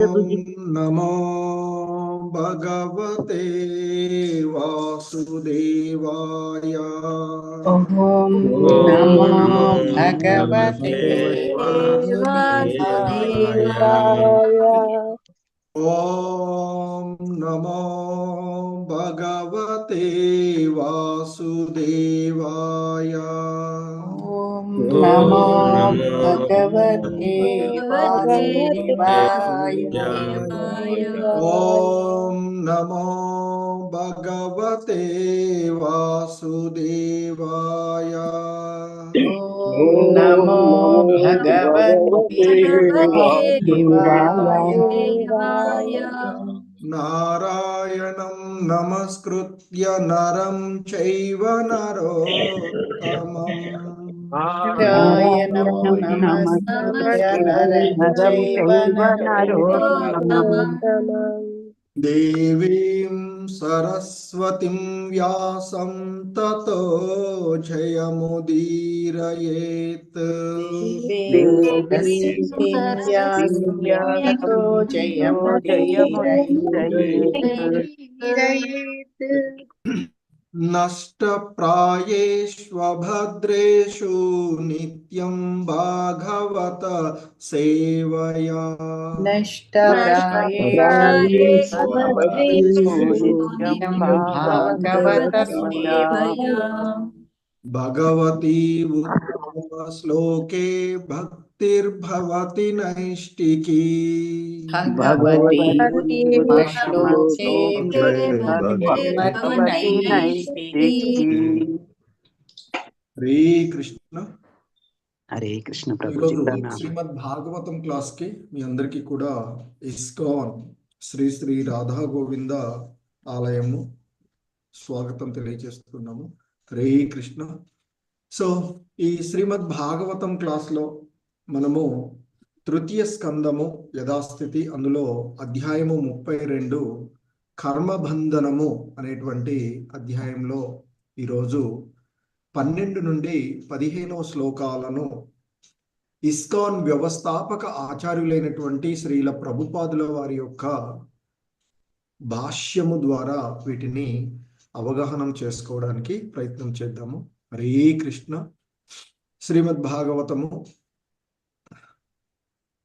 नमो भगवते वासुदेवाय। ओम नमो भगवते वासुदेवाय। ओम नमो भगवते वासुदेवाय। ओम नमो भगवते वासुदेवाय। ओम नमो भगवते वासुदेवाय। ओम नमो भगवते वासुदेवाय। नारायणं नमस्कृत्य नरं चैव नरोत्तमम्। नारायणं नमस्कृत्य नरं चैव नरोत्तमम्। देवीं सरस्वतीं व्यासं ततो जयमुदीरयेत्। सरस्वतीं व्यासं ततो जयमुदीरयेत्। नष्टप्रायेष्वभद्रेषु नित्यं भागवत सेवया। नष्टप्रायेषु नित्यं भागवत सेवया। भगवती उत्तमश्लोके भक्तिर्भवति नैष्टिकी। भगवती उत्तमश्लोके भक्तिर्भवति नैष्टिकी। हरे कृष्ण. హరే కృష్ణ ప్రభు. ఈరోజు శ్రీమద్ భాగవతం క్లాస్ కి మీ అందరికీ కూడా ఇస్కాన్ శ్రీ శ్రీ రాధా గోవింద ఆలయము స్వాగతం తెలియజేస్తున్నాము. హరే కృష్ణ. సో ఈ శ్రీమద్ భాగవతం క్లాస్ లో మనము తృతీయ స్కందము యథాస్థితి, అందులో అధ్యాయము 32 కర్మబంధనము అనేటువంటి అధ్యాయంలో ఈరోజు 12 నుండి 15వ శ్లోకాలను ఇస్కాన్ వ్యవస్థాపక ఆచార్యులైనటువంటి శ్రీల ప్రభుపాదుల వారి యొక్క భాష్యము ద్వారా వీటిని అవగాహనం చేసుకోవడానికి ప్రయత్నం చేద్దాము. హరే కృష్ణ. శ్రీమద్ భాగవతము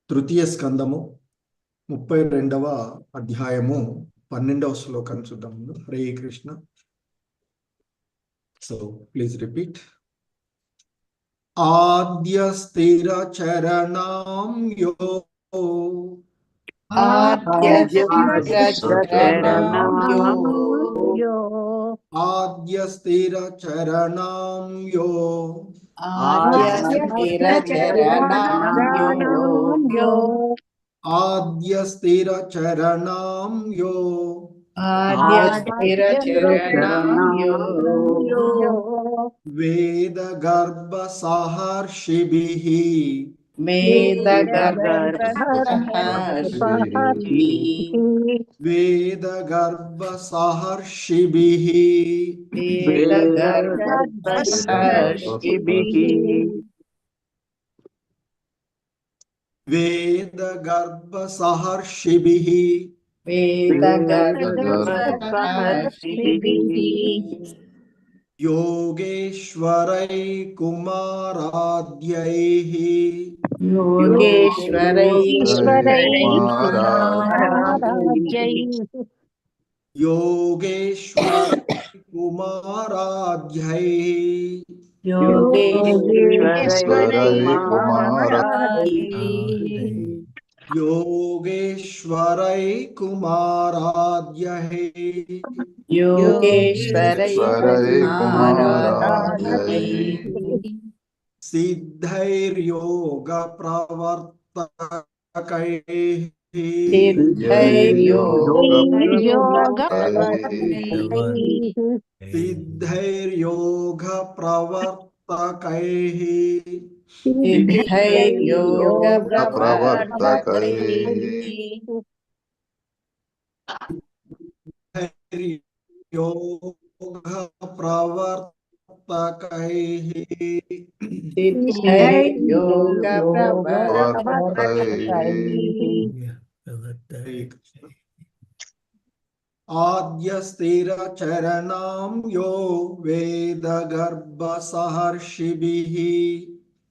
తృతీయ స్కందము 32వ అధ్యాయము 12వ శ్లోకం చూద్దాము. Hare Krishna. So please repeat. ఆద్య స్థిర చరణాం యో ఆద్య స్థిర చరణాం యో వేద గర్భ సహర్షిభిః योगेश्वरै कुमाराद्यैः सिद्धैर्योग प्रवर्तकैः हरे कृष्ण आद्यस्थिरचरणां यो वेदगर्भसहर्षिभिः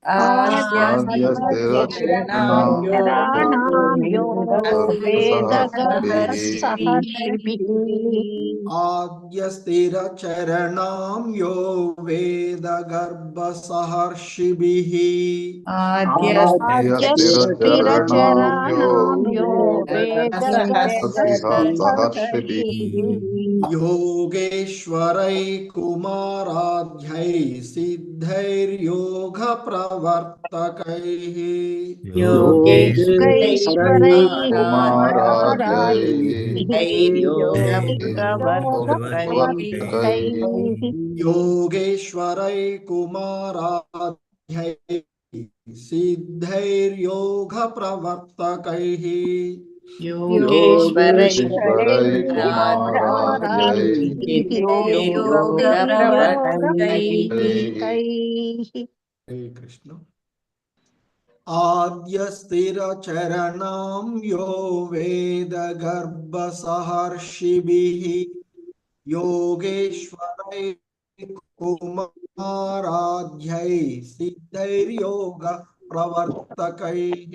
आद्यस्थिरचरणां यो वेदगर्भसहर्षिभिः आद्यस्थिरचरणां यो वेदगर्भसहर्षिभिः योगेश्वरैकुमाराध्यैः सिद्धैर्योगप्रवर्तकैः योगेश्वरैकुमाराध्यैः सिद्धैर्योगप्रवर्तकैः हरे कृष्ण आद्यस्थिरचरणां यो वेदगर्भसहर्षिभिः योगेश्वरैकुमाराध्यैः सिद्धैर्योगप्रवर्तकैः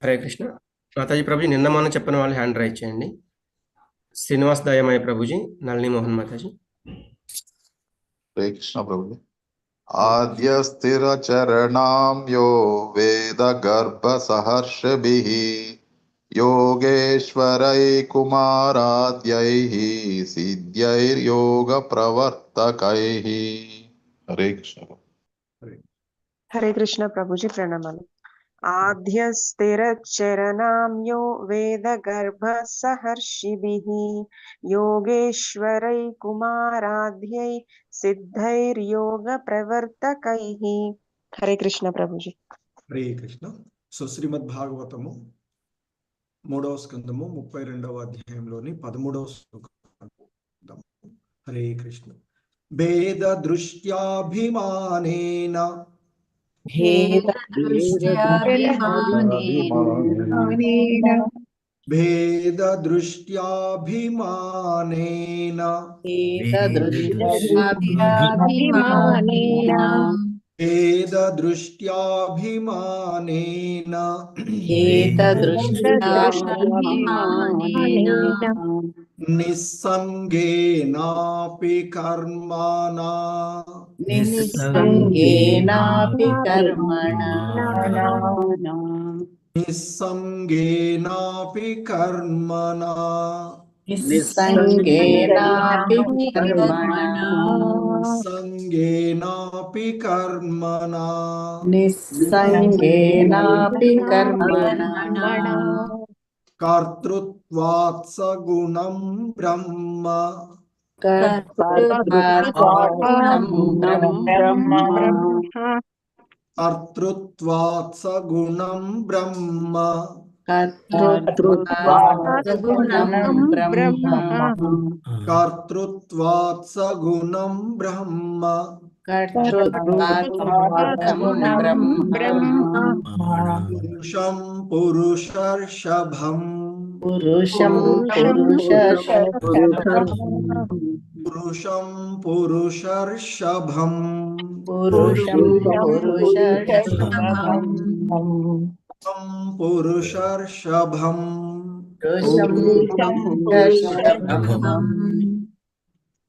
హరే కృష్ణ మాతాజీ ప్రభుజీ నిన్న మనం చెప్పిన వాళ్ళు హ్యాండ్ రైజ్ చేయండి. శ్రీనివాస్ దయమయ్య ప్రభుజీ, నళిని మోహన్ మాతాజీ. హరే కృష్ణ ప్రభుజీ. ఆద్య స్థిర చరణాం యో వేద గర్భ సహర్షభిః యోగేశ్వరై కుమారాద్యైః సిద్ధ్యైర్యోగ ప్రవర్తకైః. హరే కృష్ణ. హరే కృష్ణ ప్రభుజీ ప్రణామాలు. ఆద్య స్థిర చరణాం యో వేద గర్భ సహర్షిభిః యోగేశ్వరై కుమారాధ్యై సిద్ధైర్యోగ ప్రవర్తకైః. హరే కృష్ణ ప్రభుజీ. హరే కృష్ణ. సో శ్రీమద్ భాగవతము 3వ స్కందము 32వ అధ్యాయంలోని 13వ శ్లోకం. హరే కృష్ణ. భేద దృష్ట్యాభిమానేన భేద దృష్ట్యాభిమానేన భేద దృష్ట్యాభిమానేన నిస్సంగేనాపి కర్మణా నిస్సంగేనాపి కర్మణా నిస్సంగేనాపి కర్మణా నిస్సంగేనాపి కర్మణా సంగేనాపి కర్మణా నిస్సంగేనాపి కర్మణా కర్తృత్వాత్ సగుణం బ్రహ్మ కర్తృత్వాత్ సగుణం బ్రహ్మ కర్తృత్వాత్ సగుణం బ్రహ్మ పురుషం పురుషర్షభం పురుషం పురుషం పురుషర్షభం పురుషర్షభం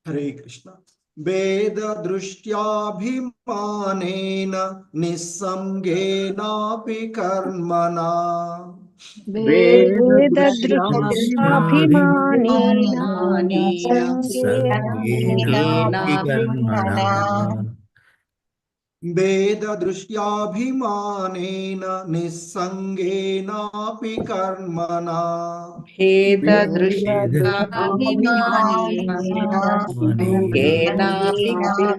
హరే కృష్ణ. భేద దృష్ట్యాభిమానేన నిస్సంగేనాపి కర్మణా भेददृष्ट्याभिमानेन निस्सङ्गेनापि कर्मणा भेददृष्ट्याभिमानेनापि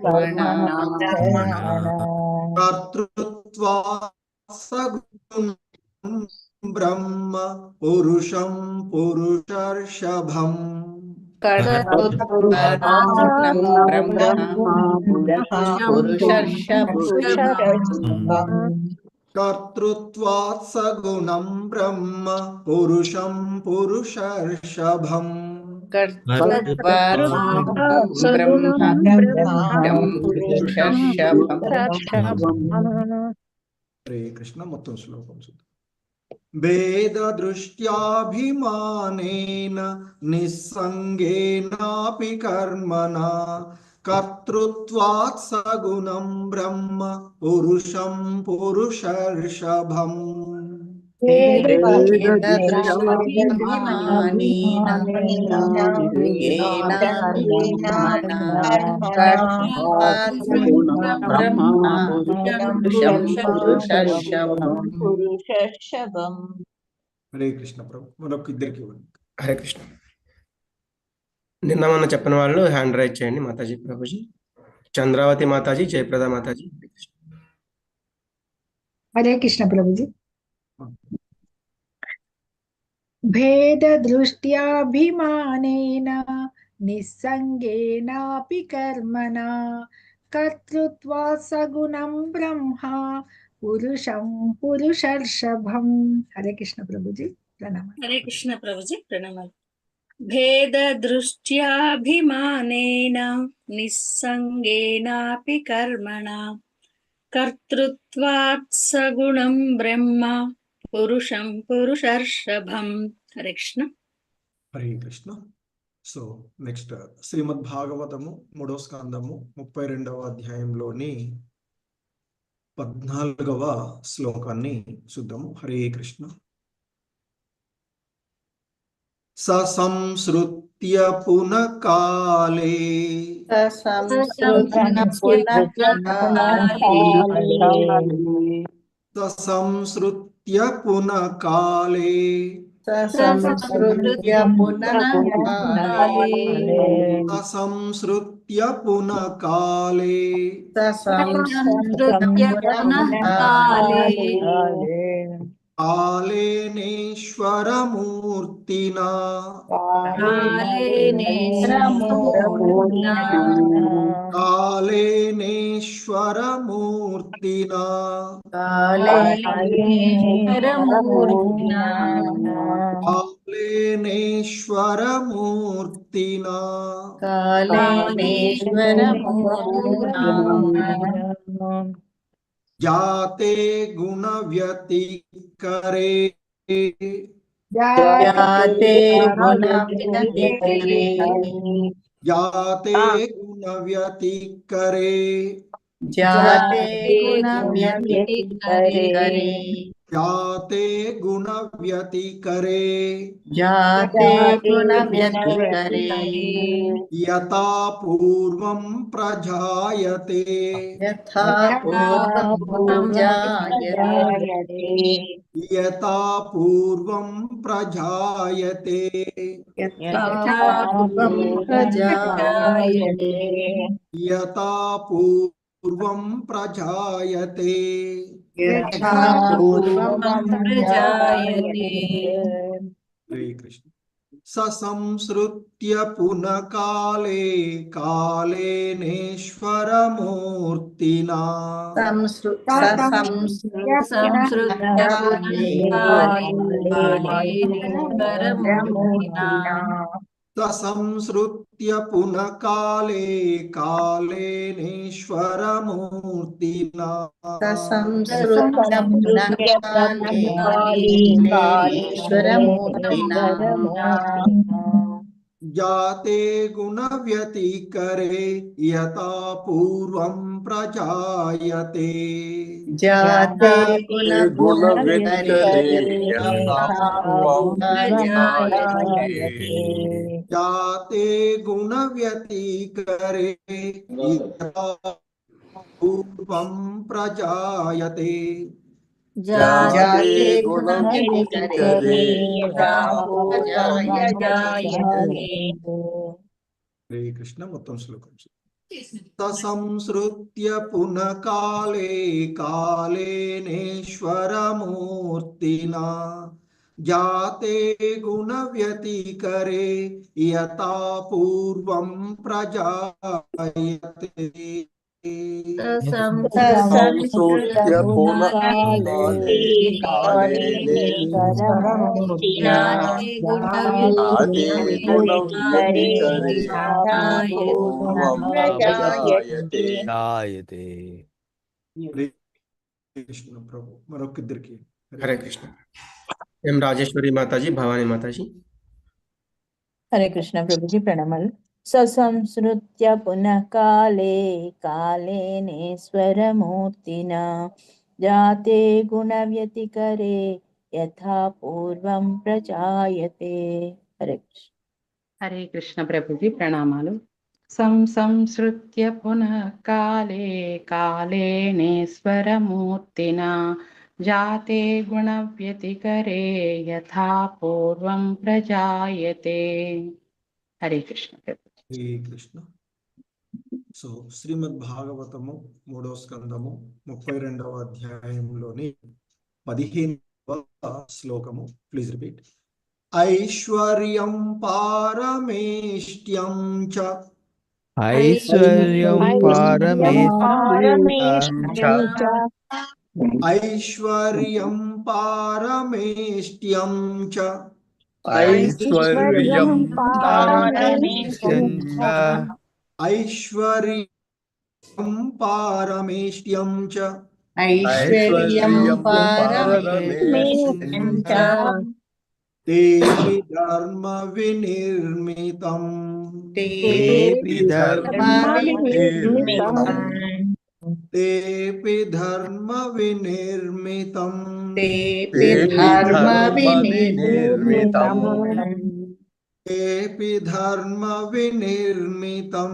कर्मणा कर्तृत्वात् सगुणं ब्रह्म पुरुषं पुरुषर्षभम् कर्तृत्वात्सगुणं ब्रह्म पुरुषर्षभम् कर्तृत्वात् सगुणं ब्रह्म पुरुषं पुरुषर्षभम् कर्तृत्वात्सगुणं ब्रह्म पुरुषर्षभम् हरे कृष्ण మొత్తం శ్లోకం చూద్దాం भेददृष्ट्याभिमानेन निस्सङ्गेनापि कर्मणा कर्तृत्वात् सगुणं ब्रह्म पुरुषं पुरुषर्षभम् హరే కృష్ణ ప్రభు మరొక ఇద్దరికి ఇవ్వండి హరే కృష్ణ. నిన్న మొన్న చెప్పిన వాళ్ళు హ్యాండ్ రైజ్ చేయండి మాతాజీ ప్రభుజీ. చంద్రావతి మాతాజీ, జయప్రద మాతాజీ. हरे कृष्ण प्रभु जी। भेददृष्ट्याभिमानेन निस्सङ्गेनापि कर्मणा कर्तृत्वात् सगुणं ब्रह्मा पुरुषं पुरुषर्षभम्। हरे कृष्ण प्रभु जी, प्रणाम। हरे कृष्ण प्रभु जी, प्रणाम। भेददृष्ट्याभिमानेन निस्सङ्गेनापि कर्मणा कर्तृत्वात् सगुणं ब्रह्म पुरुषं पुरुषर्षभम्। हरे कृष्ण. హరే కృష్ణ. సో నెక్స్ట్ శ్రీమద్ భాగవతము 3వ స్కందము 32వ అధ్యాయంలోని 14వ శ్లోకాన్ని చూద్దాము. హరే కృష్ణ. ససంసృత్య పునకాలే ససంసృత్య పునకాలే ససంస్కృత్య పునకాలే కాళేనేశ్వరమూర్తినా కాళేనేశ్వరమూర్తినా కాళేనేశ్వరమూర్తినా జాతే గుణవ్యతికరే జాతే గుణవ్యతికరే జాతే గుణవ్యతికరే జాతే గుణవ్యతికరే జాతే గుణవ్యతికరే జాతే గుణవ్యతికరే యథా పూర్వం ప్రజాయతే యథా పూర్వం జాయతే యథా పూర్వం ప్రజాయతే యథా పూర్వం ప్రజాయతే యథా పూర్వం ప్రజాయతే యథా పూర్వం ప్రజాయతే. హరే కృష్ణ. ససంసృత్య పునకాలే కాళేనేశ్వరమూర్తినా ససంసృత్య పునకాలే కాళేనేశ్వరమూర్తినా జాతే గుణవ్యతికరే యథా పూర్వం ప్రజాయతే జాతే గుణవ్యతికరే యథా పూర్వం ప్రజాయతే జాతే గుణవ్యతికరే యథా पूर्वं प्रजायते जाते गुणव्यतिकरे यथा पूर्वमजायते। हरे कृष्ण మొత్తం శ్లోకం తసంసృత్య పునః కాలే కాలేనేశ్వరమూర్తినా జాతే గుణవ్యతికరే యథా పూర్వం ప్రజాయతే సంస్కృత్య పునః కాలేనేశ్వరమూర్తినా జాతే గుణవ్యతికరే యథా పూర్వం ప్రజాయతే. హరే కృష్ణ ప్రభు మరొకిద్దరికి హరే కృష్ణ. ఎం రాజేశ్వరి మాతాజీ, భవానీ మాతాజీ. హరే కృష్ణ ప్రభుజీ ప్రణామాలు. ససంస్కృత్య పునః కాలే కాలేనేశ్వరమూర్తినా జాతే గుణవ్యతికరే యథా పూర్వం ప్రజాయతే. హరే కృష్ణ. హరే కృష్ణ ప్రభుజీ ప్రణామాలు. సంసంసృత్య పునః కాలే కాలేనేశ్వరమూర్తినా జాతే గుణవ్యతికరే యథా పూర్వం ప్రజాయతే. హరే కృష్ణ ప్రభుజీ. హరే కృష్ణ. సో శ్రీమద్ భాగవతము 3వ స్కందము 32వ అధ్యాయంలోని 15వ శ్లోకము. Please repeat. ఐశ్వర్యం పారమేష్ట్యం చ ఐశ్వర్యం పారమేష్ట్యం చ ఐశ్వర్యం పారమేష్ట్యం చ ఐశ్వర్యం పారమేష్ట్యం చ ఐశ్వర్యం పారమేష్ట్యం చ ఐశ్వర్యం పారమేష్ట్యం చ తేపి ధర్మ వినిర్మితం తేపి ధర్మ తేపి ధర్మ వినిర్మితం తేపి ధర్మ వినిర్మితం తేపి ధర్మ వినిర్మితం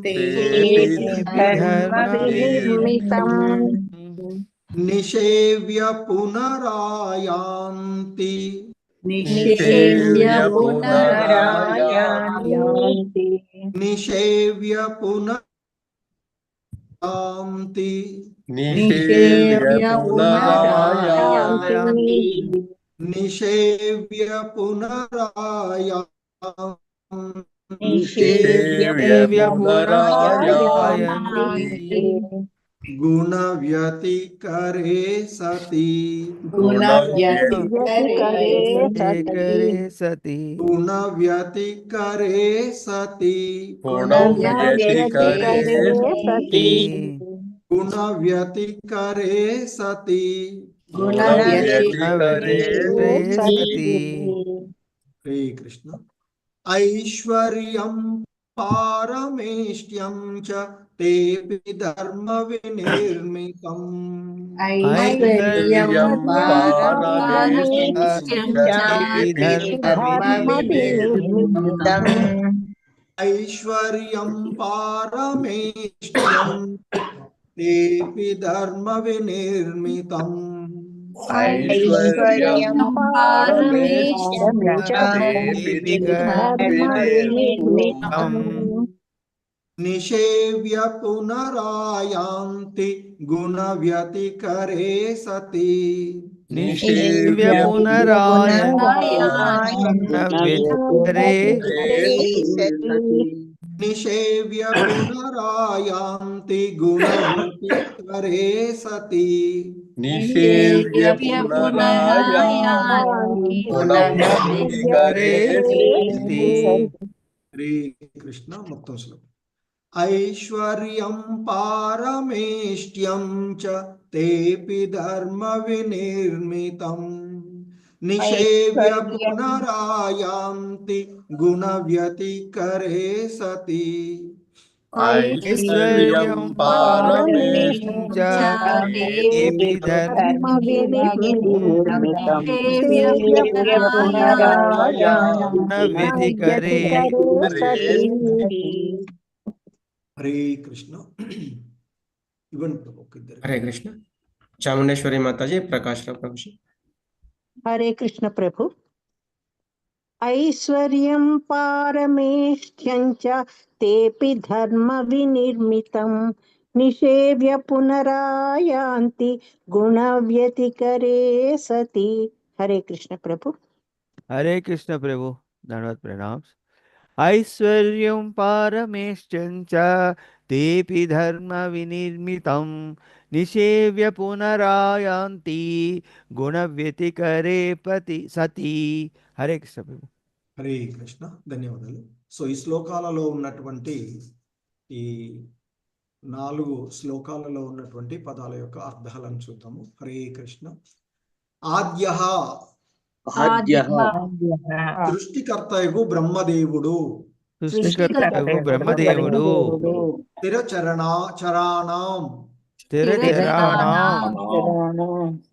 తేపి ధర్మ వినిర్మితం నిషేవ్య పునరాయాంతి నిషేవ్య పునరాయాంతి నిషేవ్య పునరాయాంతి నిషేవ్య పునరాయాంతి నిషేవ్య పునరాయాంతి నిషేవ్య పునరాయాంతి గుణ వ్యతికరే సతి గుణ వ్యతికరే సతి గుణ వ్యతికరే సతి గుణ వ్యతికరే సతి గుణ వ్యతికరే సతి గుణ వ్యతికరే సతి. హరే కృష్ణ. ఐశ్వర్యం పారమేష్ట్యం చ తేపి ధర్మ వినిర్మితం ఐశ్వర్యం పారమేష్ట్యం చ తేపి ధర్మ వినిర్మితం ఐశ్వర్యం పారమేష్ట్యం తేపి ధర్మ వినిర్మితం ఐశ్వర్యం పారమేష్ట్యం చ తేపి ధర్మ వినిర్మితం నిషేవ్య పునరాయాంతి గుణ వ్యతికరే సతి నిషేవ్య పునరాయాంతి నిషేవ్య పునరాయాంతి గుణ వ్యతికరే సతి నిషేవ్య పునరాయాంతి గుణ వ్యతికరే సతి. హరే కృష్ణ. మొత్తం శ్లోకం. ఐశ్వర్యం పారమేష్ట్యం చ తేపి ధర్మ వినిర్మితం నిషేవ్య పునరాయాంతి గుణ వ్యతికరే సతి ఐశ్వర్యం పారమేష్ట్యం చ తేపి ధర్మ వినిర్మితం వ్యతికరే హరే కృష్ణ. ఇవ్వండి ప్రభు ఒక ఇద్దరు. హరే కృష్ణ. చాముండేశ్వరి మాతాజీ, ప్రకాష్ రావు ప్రభుజీ. హరే కృష్ణ ప్రభు. ఐశ్వర్యం పారమేష్ట్యం చ తేపి ధర్మ వినిర్మితం నిషేవ్య పునరాయాంతి గుణ వ్యతికరే సతి. హరే కృష్ణ ప్రభు. హరే కృష్ణ ప్రభు. ధన్యవాद प्रणाम. ఐశ్వర్యం పారమేష్ట్యం చ తేపి ధర్మ వినిర్మితం నిషేవ్య పునరాయాంతి గుణ వ్యతికరే పతి సతి. హరే కృష్ణ ప్రభు. హరే కృష్ణ. ధన్యవాదాలు. సో ఈ శ్లోకాలలో ఉన్నటువంటి ఈ 4 శ్లోకాలలో ఉన్నటువంటి పదాల యొక్క అర్థాలను చూద్దాము. హరే కృష్ణ. ఆద్యః సృష్టికర్తయగు బ్రహ్మదేవుడు, సృష్టికర్తయగు బ్రహ్మదేవుడు, చరాణం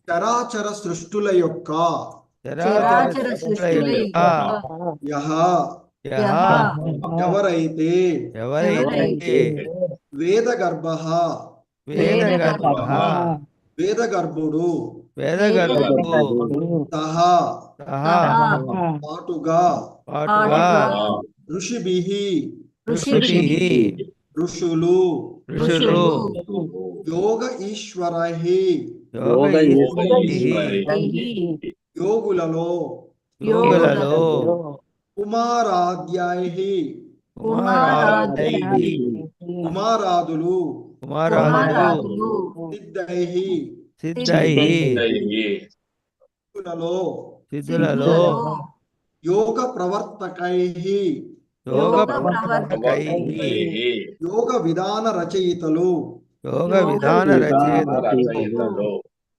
చరాచర సృష్టుల యొక్క ఎవరైతే వేదగర్భుడు పాటుగా ఋషిభిః ఋషులు యోగ ఈశ్వరైః యోగులలో కుమారాద్యైః కుమారాదులు సిద్ధులలో యోగ ప్రవర్తకైః యోగ విధాన రచయితలు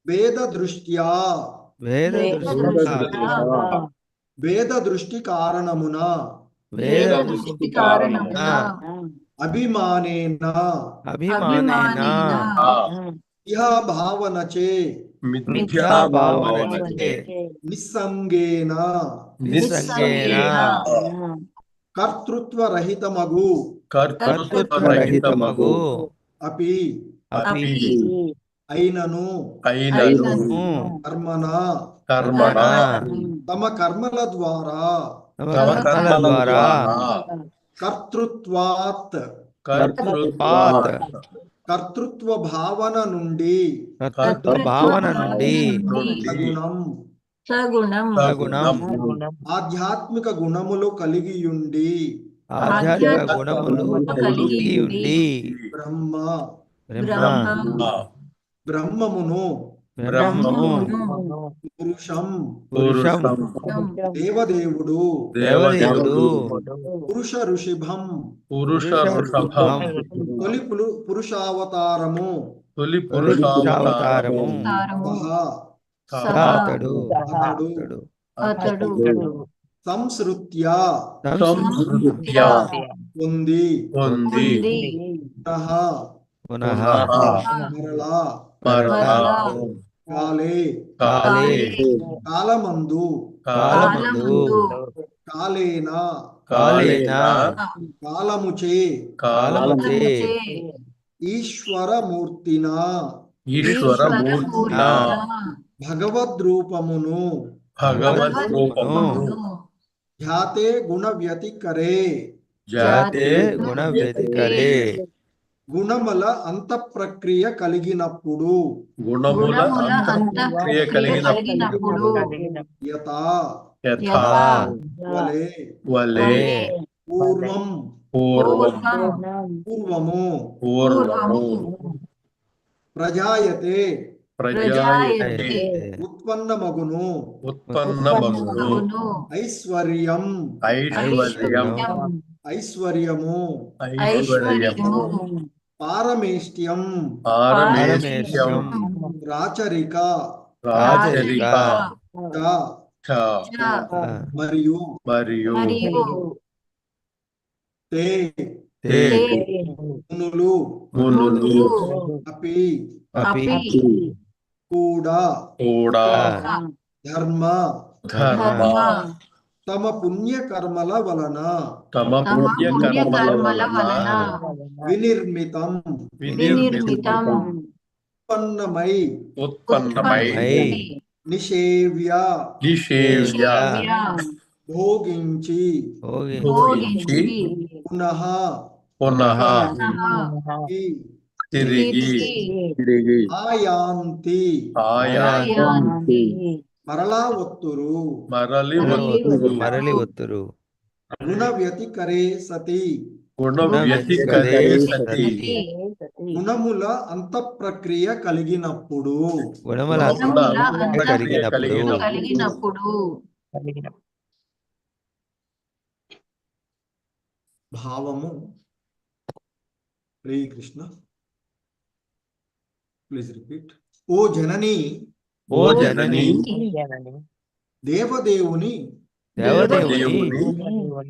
వేద దృష్ట్యా వేద దృష్టి కారణమున అభిమానేన ఇహ భావనచే నిస్సంగేన కర్తృత్వరహితమగు అపి అయినను కర్మణ తమ కర్మల ద్వారా కర్తృత్వాత్ కర్తృత్వ భావన నుండి ఆధ్యాత్మిక గుణములు కలిగియుండి బ్రహ్మమును పురుషం దేవదేవుడు పురుష ఋషిభం తొలి పురుషావతారము సంసృత్య పొంది కాలమందు కాలముచే ఈశ్వరమూర్తినా భగవద్రూపమును ధ్యాతే గుణ వ్యతికరే గుణముల అంత ప్రక్రియ కలిగినప్పుడు పూర్వము ప్రజాయతే ఉత్పన్నమగును ఐశ్వర్యము పారమేష్ట్యం రాచరిక మరియు మునులు అపి కూడా ధర్మ తమ పుణ్యకర్మల వలన తమ పుణ్యకర్మల వలన వినిర్మితం ఉత్పన్నమై నిషేవ్య భోగించి పునః తిరిగి ఆయాంతి మరలా ఒత్తురు మరలి ఒత్తురు గుణ వ్యతికరే సతి గుణముల అంత ప్రక్రియ కలిగినప్పుడు గుణముల కలిగినప్పుడు భావము హరే కృష్ణ ప్లీజ్ రిపీట్. ఓ జనని దేవదేవుని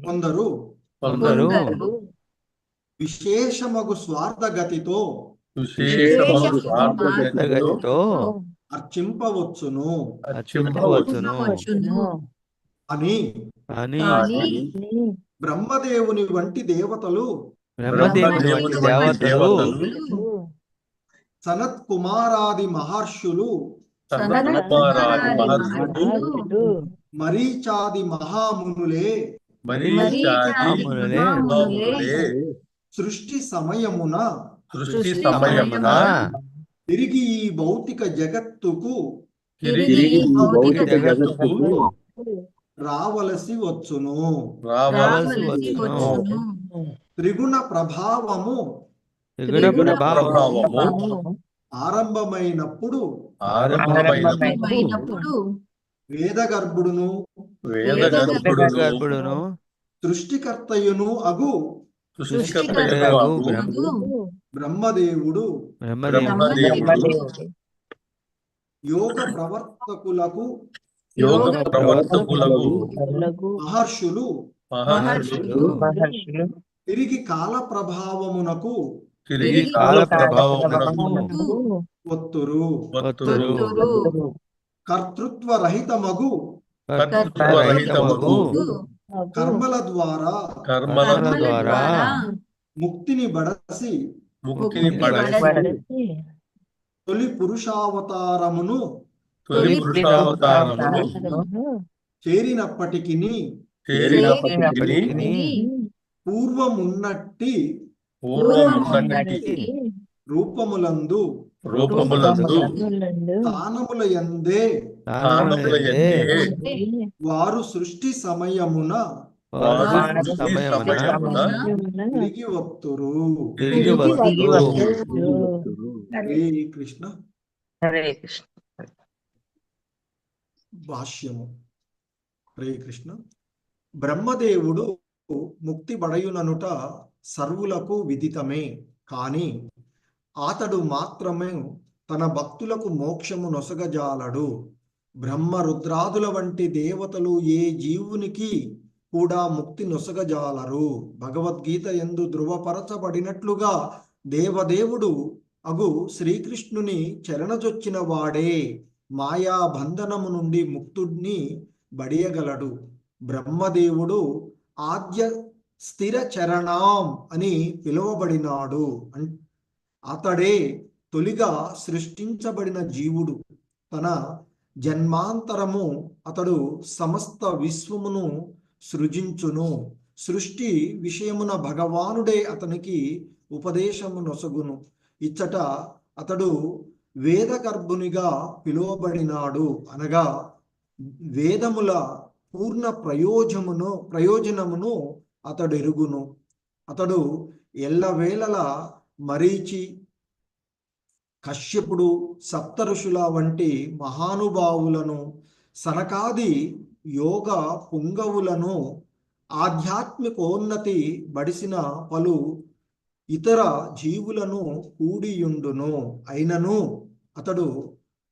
కొందరు విశేషమగు స్వార్థగతితో అర్చింపవచ్చును అని బ్రహ్మదేవుని వంటి దేవతలు సనత్ కుమారాది మహర్షులు మరీచాది మహామునులే సృష్టి సమయమున తిరిగి ఈ భౌతిక జగత్తుకు రావలసి వచ్చును. త్రిగుణ ప్రభావము ఆరంభమైనప్పుడు వేదగర్భుడును సృష్టికర్తయును అగు బ్రహ్మదేవుడు యోగ ప్రవర్తకులకు మహర్షులు తిరిగి కాల ప్రభావమునకు ఒత్తురు. కర్తృత్వ రహితమగు కర్మల ద్వారా ముక్తిని బడసి తొలి పురుషావతారమును చేరినప్పటికీ పూర్వమున్నట్టి రూపములందు స్థానముల యందే వారు సృష్టి సమయమున తిరిగి వత్తురు. హరే కృష్ణ. భాష్యము. హరే కృష్ణ. బ్రహ్మదేవుడు ముక్తి బడయుననుట సర్వులకు విదితమే, కాని అతడు మాత్రమే తన భక్తులకు మోక్షము నొసగజాలడు. బ్రహ్మ రుద్రాదుల వంటి దేవతలు ఏ జీవునికి కూడా ముక్తి నొసగజాలరు. భగవద్గీత యందు ధృవపరచబడినట్లుగా దేవదేవుడు అగు శ్రీకృష్ణుని చరణజొచ్చిన వాడే మాయా బంధనము నుండి ముక్తుడిని బడియగలడు. బ్రహ్మదేవుడు ఆద్య స్థిర చరణం అని పిలువబడినాడు. అతడే తొలిగా సృష్టించబడిన జీవుడు. తన జన్మాంతరము అతడు సమస్త విశ్వమును సృజించును. సృష్టి విషయమున భగవానుడే అతనికి ఉపదేశము నొసగును. ఇచ్చట అతడు వేదగర్భునిగా పిలువబడినాడు. అనగా వేదముల పూర్ణ ప్రయోజనమును అతడు ఎరుగును. అతడు ఎల్లవేళలా మరీచి, కశ్యపుడు, సప్త ఋషుల వంటి మహానుభావులను, సనకాది యోగ పుంగవులను, ఆధ్యాత్మికోన్నతి బడిసిన పలు ఇతర జీవులను కూడియుండును. అయినను అతడు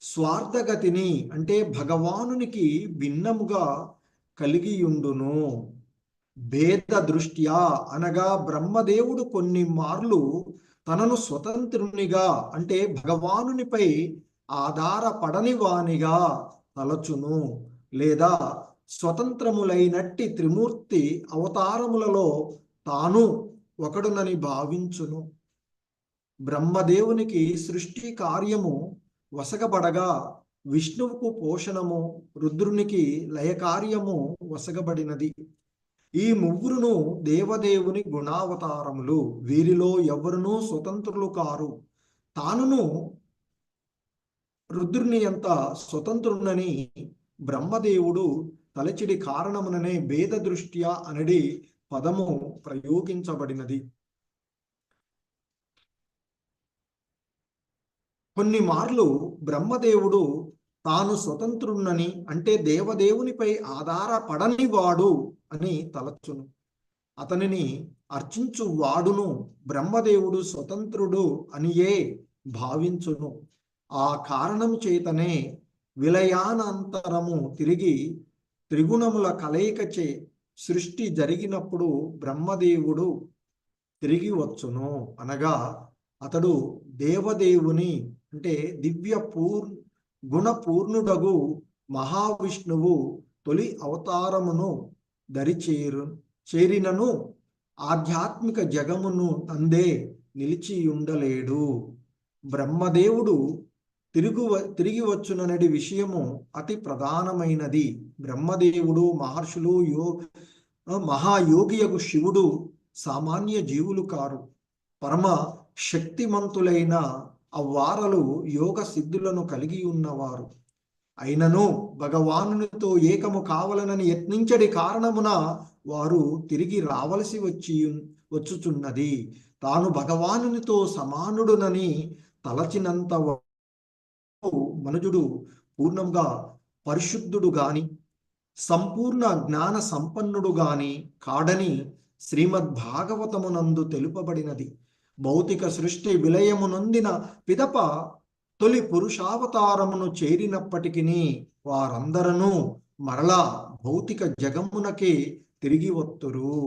స్వార్థగతిని అంటే భగవానునికి భిన్నముగా కలిగియుండును. భేద దృష్ట్యా అనగా బ్రహ్మదేవుడు కొన్ని మార్లు తనను స్వతంత్రునిగా అంటే భగవానునిపై ఆధారపడని వానిగా తలచును, లేదా స్వతంత్రములైనట్టి త్రిమూర్తి అవతారములలో తాను ఒకడునని భావించును. బ్రహ్మదేవునికి సృష్టి కార్యము వసగబడగా విష్ణువుకు పోషణము, రుద్రునికి లయకార్యము వసగబడినది. ఈ ముగ్గురును దేవదేవుని గుణావతారములు. వీరిలో ఎవరునూ స్వతంత్రులు కారు. తానును రుద్రుని ఎంత స్వతంత్రునని బ్రహ్మదేవుడు తలచిడి కారణముననే భేద దృష్ట్యా అనడి పదము ప్రయోగించబడినది. కొన్ని మార్లు బ్రహ్మదేవుడు తాను స్వతంత్రునని, అంటే దేవదేవునిపై ఆధారపడని వాడు అని తలచును. అతనిని అర్చించు వాడును బ్రహ్మదేవుడు స్వతంత్రుడు అనియే భావించును. ఆ కారణం చేతనే విలయానంతరము తిరిగి త్రిగుణముల కలయికచే సృష్టి జరిగినప్పుడు బ్రహ్మదేవుడు తిరిగి వచ్చును. అనగా అతడు దేవదేవుని, అంటే దివ్య గుణపూర్ణుడగు మహావిష్ణువు తొలి అవతారమును చేరినను ఆధ్యాత్మిక జగమును అందే నిలిచియుండలేడు. బ్రహ్మదేవుడు తిరిగి వచ్చుననడి విషయము అతి ప్రధానమైనది. బ్రహ్మదేవుడు, మహర్షులు, మహాయోగియగు శివుడు సామాన్య జీవులు కారు. పరమ శక్తిమంతులైన అవ్వారలు యోగ సిద్ధులను కలిగి ఉన్నవారు. అయినను భగవానునితో ఏకము కావాలనని యత్నించడి కారణమున వారు తిరిగి రావలసి వచ్చుచున్నది. తాను భగవానునితో సమానుడునని తలచినంత మనుజుడు పూర్ణంగా పరిశుద్ధుడు గాని సంపూర్ణ జ్ఞాన సంపన్నుడు గాని కాడని శ్రీమద్భాగవతమునందు తెలుపబడినది. భౌతిక సృష్టి విలయము నొందిన పిదప తొలి పురుషావతారమును చేరినప్పటికీ వారందరూ మరలా భౌతిక జగమునకే తిరిగి వత్తురు.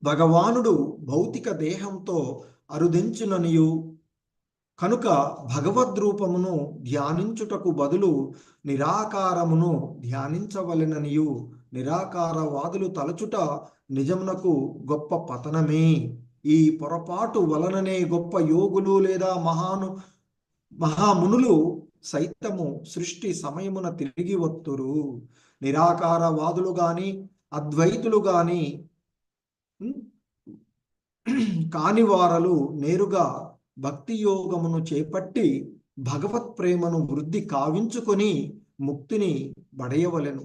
భగవానుడు భౌతిక దేహంతో అరుదించుననియు కనుక భగవద్రూపమును ధ్యానించుటకు బదులు నిరాకారమును ధ్యానించవలెననియు నిరాకారవాదులు తలచుట నిజమునకు గొప్ప పతనమే. ఈ పొరపాటు వలననే గొప్ప యోగులు లేదా మహామునులు సైతము సృష్టి సమయమున తిరిగి వత్తురు. నిరాకారవాదులు గాని అద్వైతులు గాని కాని వారలు నేరుగా భక్తి యోగమును చేపట్టి భగవత్ ప్రేమను వృద్ధి కావించుకొని ముక్తిని బడయవలెను.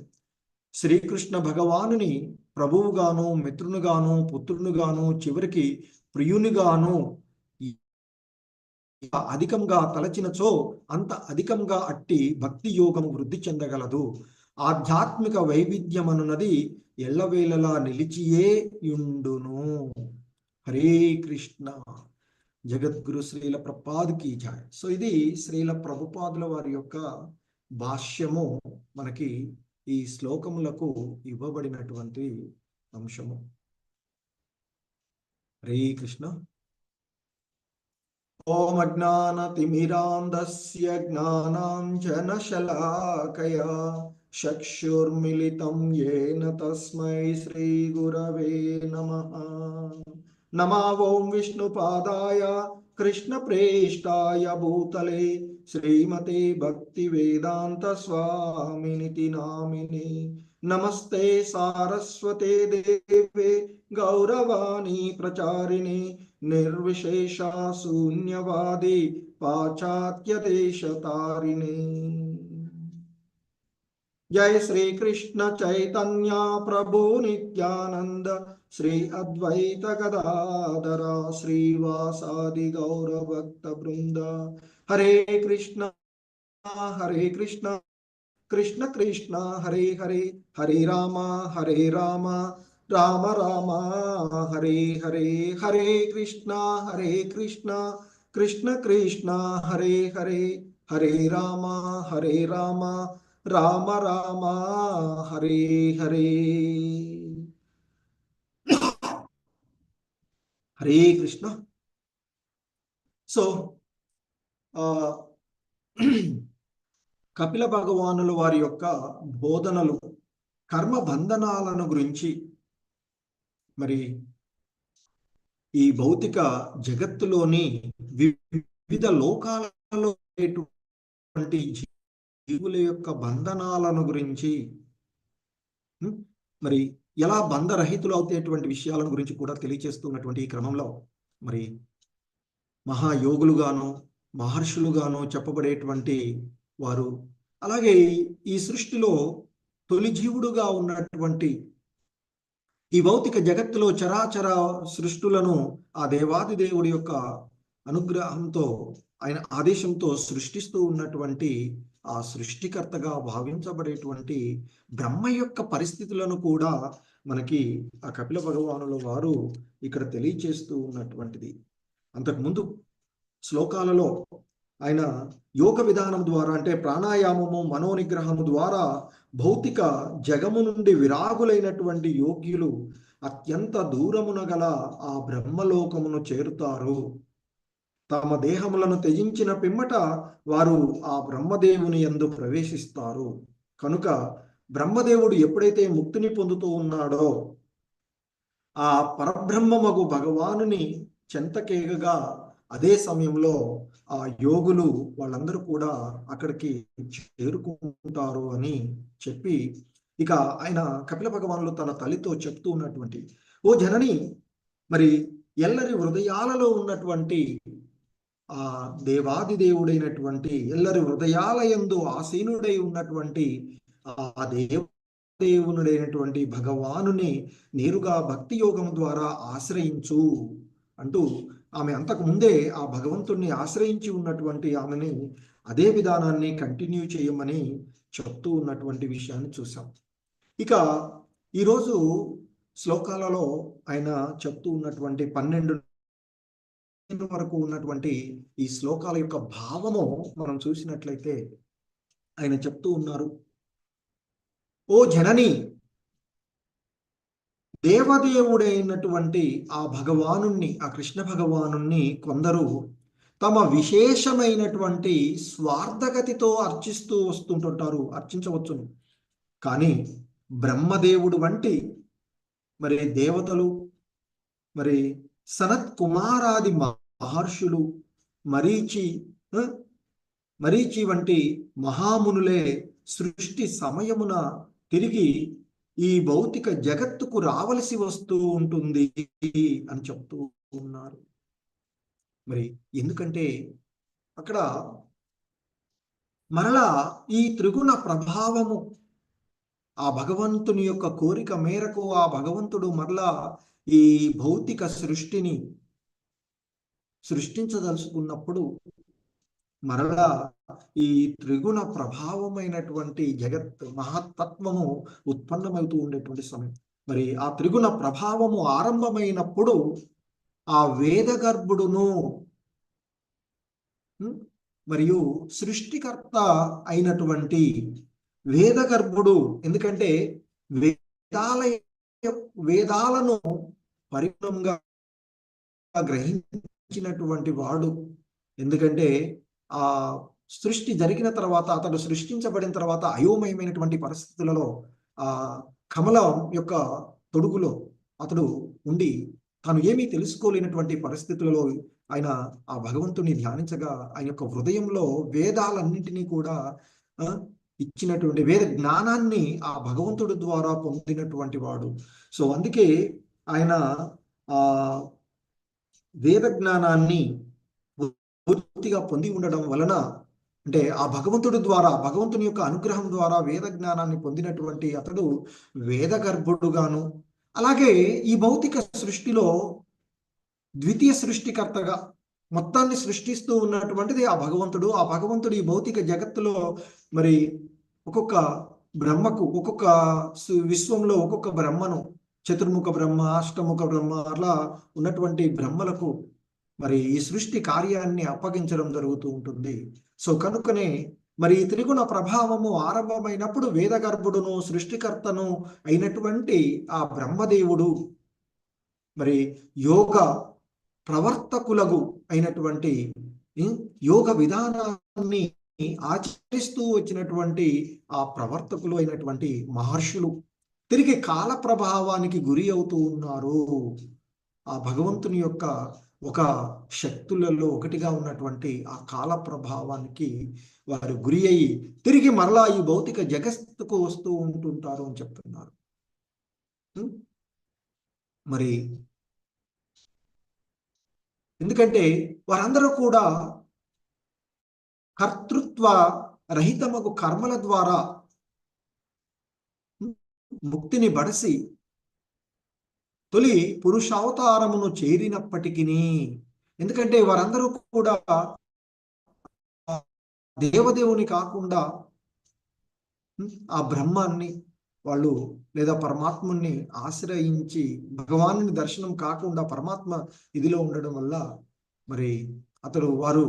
శ్రీకృష్ణ భగవానుని ప్రభువుగాను, మిత్రునిగాను, పుత్రునిగాను, చివరికి ప్రియునిగాను అధికంగా తలచినచో అంత అధికంగా అట్టి భక్తి యోగము వృద్ధి చెందగలదు. ఆధ్యాత్మిక వైవిధ్యమనున్నది ఎల్లవేళలా నిలిచియే యుండును. హరే కృష్ణ. జగద్గురు శ్రీల ప్రభుపాద్కి జై. సో ఇది శ్రీల ప్రభుపాదుల వారి యొక్క భాష్యము మనకి ఈ శ్లోకములకు ఇవ్వబడినటువంటి అంశము. హరే కృష్ణ. ఓం అజ్ఞానతిమిరాంధస్య జ్ఞానాంజనశలాకయా చక్షుర్మిలితం యేన తస్మై శ్రీ గురవే నమః. నమో ఓం విష్ణుపాదాయ కృష్ణప్రేష్టాయ భూతలే శ్రీమతే భక్తివేదాంత స్వామినితి నామినే. నమస్తే సారస్వతే దేవే గౌరవాణి ప్రచారిణే నిర్విశేష శూన్యవాది పాశ్చాత్య దేశతారిణే. జయ శ్రీ కృష్ణ చైతన్య ప్రభు నిత్యానంద శ్రీ అద్వైత గదాధర శ్రీవాసాది గౌరభక్త బృంద. హరే కృష్ణ కృష్ణ కృష్ణ హరే హరే, హరే రామ రామ రామ హరే హరే. హరే కృష్ణ కృష్ణ కృష్ణ హరే హరే, హరే రామ రామ రామ హరే హరే. హరే కృష్ణ. సో కపిల భగవానుల వారి యొక్క బోధనలు కర్మ బంధనాలను గురించి, మరి ఈ భౌతిక జగత్తులోని వివిధ లోకాలలో ఉండేటువంటి జీవుల యొక్క బంధనాలను గురించి, మరి ఎలా బంధరహితులు అవుతేటువంటి విషయాలను గురించి కూడా తెలియచేస్తున్నటువంటి ఈ క్రమంలో మరి మహాయోగులుగాను మహర్షులుగాను చెప్పబడేటువంటి వారు, అలాగే ఈ సృష్టిలో తొలి జీవుడుగా ఉన్నటువంటి ఈ భౌతిక జగత్తులో చరాచర సృష్టులను ఆ దేవాది దేవుడి యొక్క అనుగ్రహంతో, ఆయన ఆదేశంతో సృష్టిస్తూ ఉన్నటువంటి ఆ సృష్టికర్తగా భావించబడేటువంటి బ్రహ్మ యొక్క పరిస్థితులను కూడా మనకి ఆ కపిల భగవానుల వారు ఇక్కడ తెలియచేస్తూ ఉన్నటువంటిది. అంతకుముందు శ్లోకాలలో ఆయన యోగ విధానం ద్వారా, అంటే ప్రాణాయామము మనోనిగ్రహము ద్వారా భౌతిక జగము నుండి విరాగులైనటువంటి యోగ్యులు అత్యంత దూరమున గల ఆ బ్రహ్మలోకమును చేరుతారు. తమ దేహములను త్యజించిన పిమ్మట వారు ఆ బ్రహ్మదేవుని యందు ప్రవేశిస్తారు. కనుక బ్రహ్మదేవుడు ఎప్పుడైతే ముక్తిని పొందుతూ ఉన్నాడో ఆ పరబ్రహ్మమగు భగవానుని చెంతకేగగా అదే సమయంలో ఆ యోగులు వాళ్ళందరూ కూడా అక్కడికి చేరుకుంటారు అని చెప్పి, ఇక ఆయన కపిల భగవానులు తన తల్లితో చెప్తూ ఉన్నటువంటి, ఓ జనని, మరి ఎల్లరి హృదయాలలో ఉన్నటువంటి ఆ దేవాది దేవుడైనటువంటి, ఎల్లరి హృదయాలయందు ఆసీనుడై ఉన్నటువంటి ఆ దేవుడైనటువంటి భగవానుని నేరుగా భక్తి యోగం ద్వారా ఆశ్రయించు అంటూ, ఆమె అంతకు ముందే ఆ భగవంతుణ్ణి ఆశ్రయించి ఉన్నటువంటి ఆమెని అదే విధానాన్ని కంటిన్యూ చేయమని చెప్తూ ఉన్నటువంటి విషయాన్ని చూసాం. ఇక ఈరోజు శ్లోకాలలో ఆయన చెప్తూ ఉన్నటువంటి 12 వరకు ఉన్నటువంటి ఈ శ్లోకాల యొక్క భావము మనం చూసినట్లయితే ఆయన చెప్తూ ఉన్నారు, ఓ జనని, దేవదేవుడైనటువంటి ఆ భగవానుణ్ణి, ఆ కృష్ణ భగవానుణ్ణి కొందరు తమ విశేషమైనటువంటి స్వార్థగతితో అర్చిస్తూ వస్తుంటుంటారు, అర్చించవచ్చును. కానీ బ్రహ్మదేవుడు వంటి మరి దేవతలు, మరి సనత్ కుమారాది మహర్షులు, మరీచి వంటి మహామునులే సృష్టి సమయమున తిరిగి ఈ భౌతిక జగత్తుకు రావలసి వస్తూ ఉంటుంది అని చెప్తూ ఉన్నారు. మరి ఎందుకంటే అక్కడ మరలా ఈ త్రిగుణ ప్రభావము, ఆ భగవంతుని యొక్క కోరిక మేరకు ఆ భగవంతుడు మరలా ఈ భౌతిక సృష్టిని సృష్టించదలుచుకున్నప్పుడు మరలా ఈ త్రిగుణ ప్రభావమైనటువంటి జగత్ మహత్తత్వము ఉత్పన్నమవుతూ ఉండేటువంటి సమయం. మరి ఆ త్రిగుణ ప్రభావము ఆరంభమైనప్పుడు ఆ వేదగర్భుడును మరియు సృష్టికర్త అయినటువంటి వేదగర్భుడు, ఎందుకంటే వేదాలను పరిపూర్ణంగా గ్రహించినటువంటి వాడు, ఎందుకంటే ఆ సృష్టి జరిగిన తర్వాత, అతడు సృష్టించబడిన తర్వాత అయోమయమైనటువంటి పరిస్థితులలో ఆ కమలం యొక్క తొడుగులో అతడు ఉండి తాను ఏమీ తెలుసుకోలేనటువంటి పరిస్థితులలో ఆయన ఆ భగవంతుని ధ్యానించగా ఆయన యొక్క హృదయంలో వేదాలన్నింటినీ కూడా ఇచ్చినటువంటి వేద జ్ఞానాన్ని ఆ భగవంతుడి ద్వారా పొందినటువంటి వాడు. సో అందుకే ఆయన ఆ వేద జ్ఞానాన్ని పూర్తిగా పొంది ఉండడం వలన, అంటే ఆ భగవంతుడి ద్వారా, భగవంతుని యొక్క అనుగ్రహం ద్వారా వేద జ్ఞానాన్ని పొందినటువంటి అతడు వేద గర్భుడుగాను, అలాగే ఈ భౌతిక సృష్టిలో ద్వితీయ సృష్టికర్తగా మొత్తాన్ని సృష్టిస్తూ ఉన్నటువంటిది ఆ భగవంతుడు. ఆ భగవంతుడు ఈ భౌతిక జగత్తులో మరి ఒక్కొక్క బ్రహ్మకు, ఒక్కొక్క విశ్వంలో ఒక్కొక్క బ్రహ్మను, చతుర్ముఖ బ్రహ్మ, అష్టముఖ బ్రహ్మ, అలా ఉన్నటువంటి బ్రహ్మలకు మరి ఈ సృష్టి కార్యాన్ని అప్పగించడం జరుగుతూ ఉంటుంది. సో కనుకనే మరి ఈ త్రిగుణ ప్రభావము ఆరంభమైనప్పుడు వేదగర్భుడును సృష్టికర్తను అయినటువంటి ఆ బ్రహ్మదేవుడు మరి యోగ ప్రవర్తకులకు అయినటువంటి యోగ విధానాన్ని ఆచరిస్తూ వచ్చినటువంటి ఆ ప్రవర్తకులు అయినటువంటి మహర్షులు, తిరిగి కాల ప్రభావానికి గురి అవుతూ ఉన్నారు. ఆ భగవంతుని యొక్క ఒక శక్తులలో ఒకటిగా ఉన్నటువంటి ఆ కాల ప్రభావానికి వారు గురి అయ్యి తిరిగి మరలా ఈ భౌతిక జగత్తుకు వస్తూ ఉంటుంటారు అని చెప్తున్నారు. మరి ఎందుకంటే వారందరూ కూడా కర్తృత్వ రహితమగు కర్మల ద్వారా ముక్తిని బడసి తొలి పురుషావతారమును చేరినప్పటికీ, ఎందుకంటే వారందరూ కూడా దేవదేవుని కాకుండా ఆ బ్రహ్మాన్ని వాళ్ళు లేదా పరమాత్ముని ఆశ్రయించి భగవానుని దర్శనం కాకుండా పరమాత్మ ఇదిలో ఉండడం వల్ల మరి వారు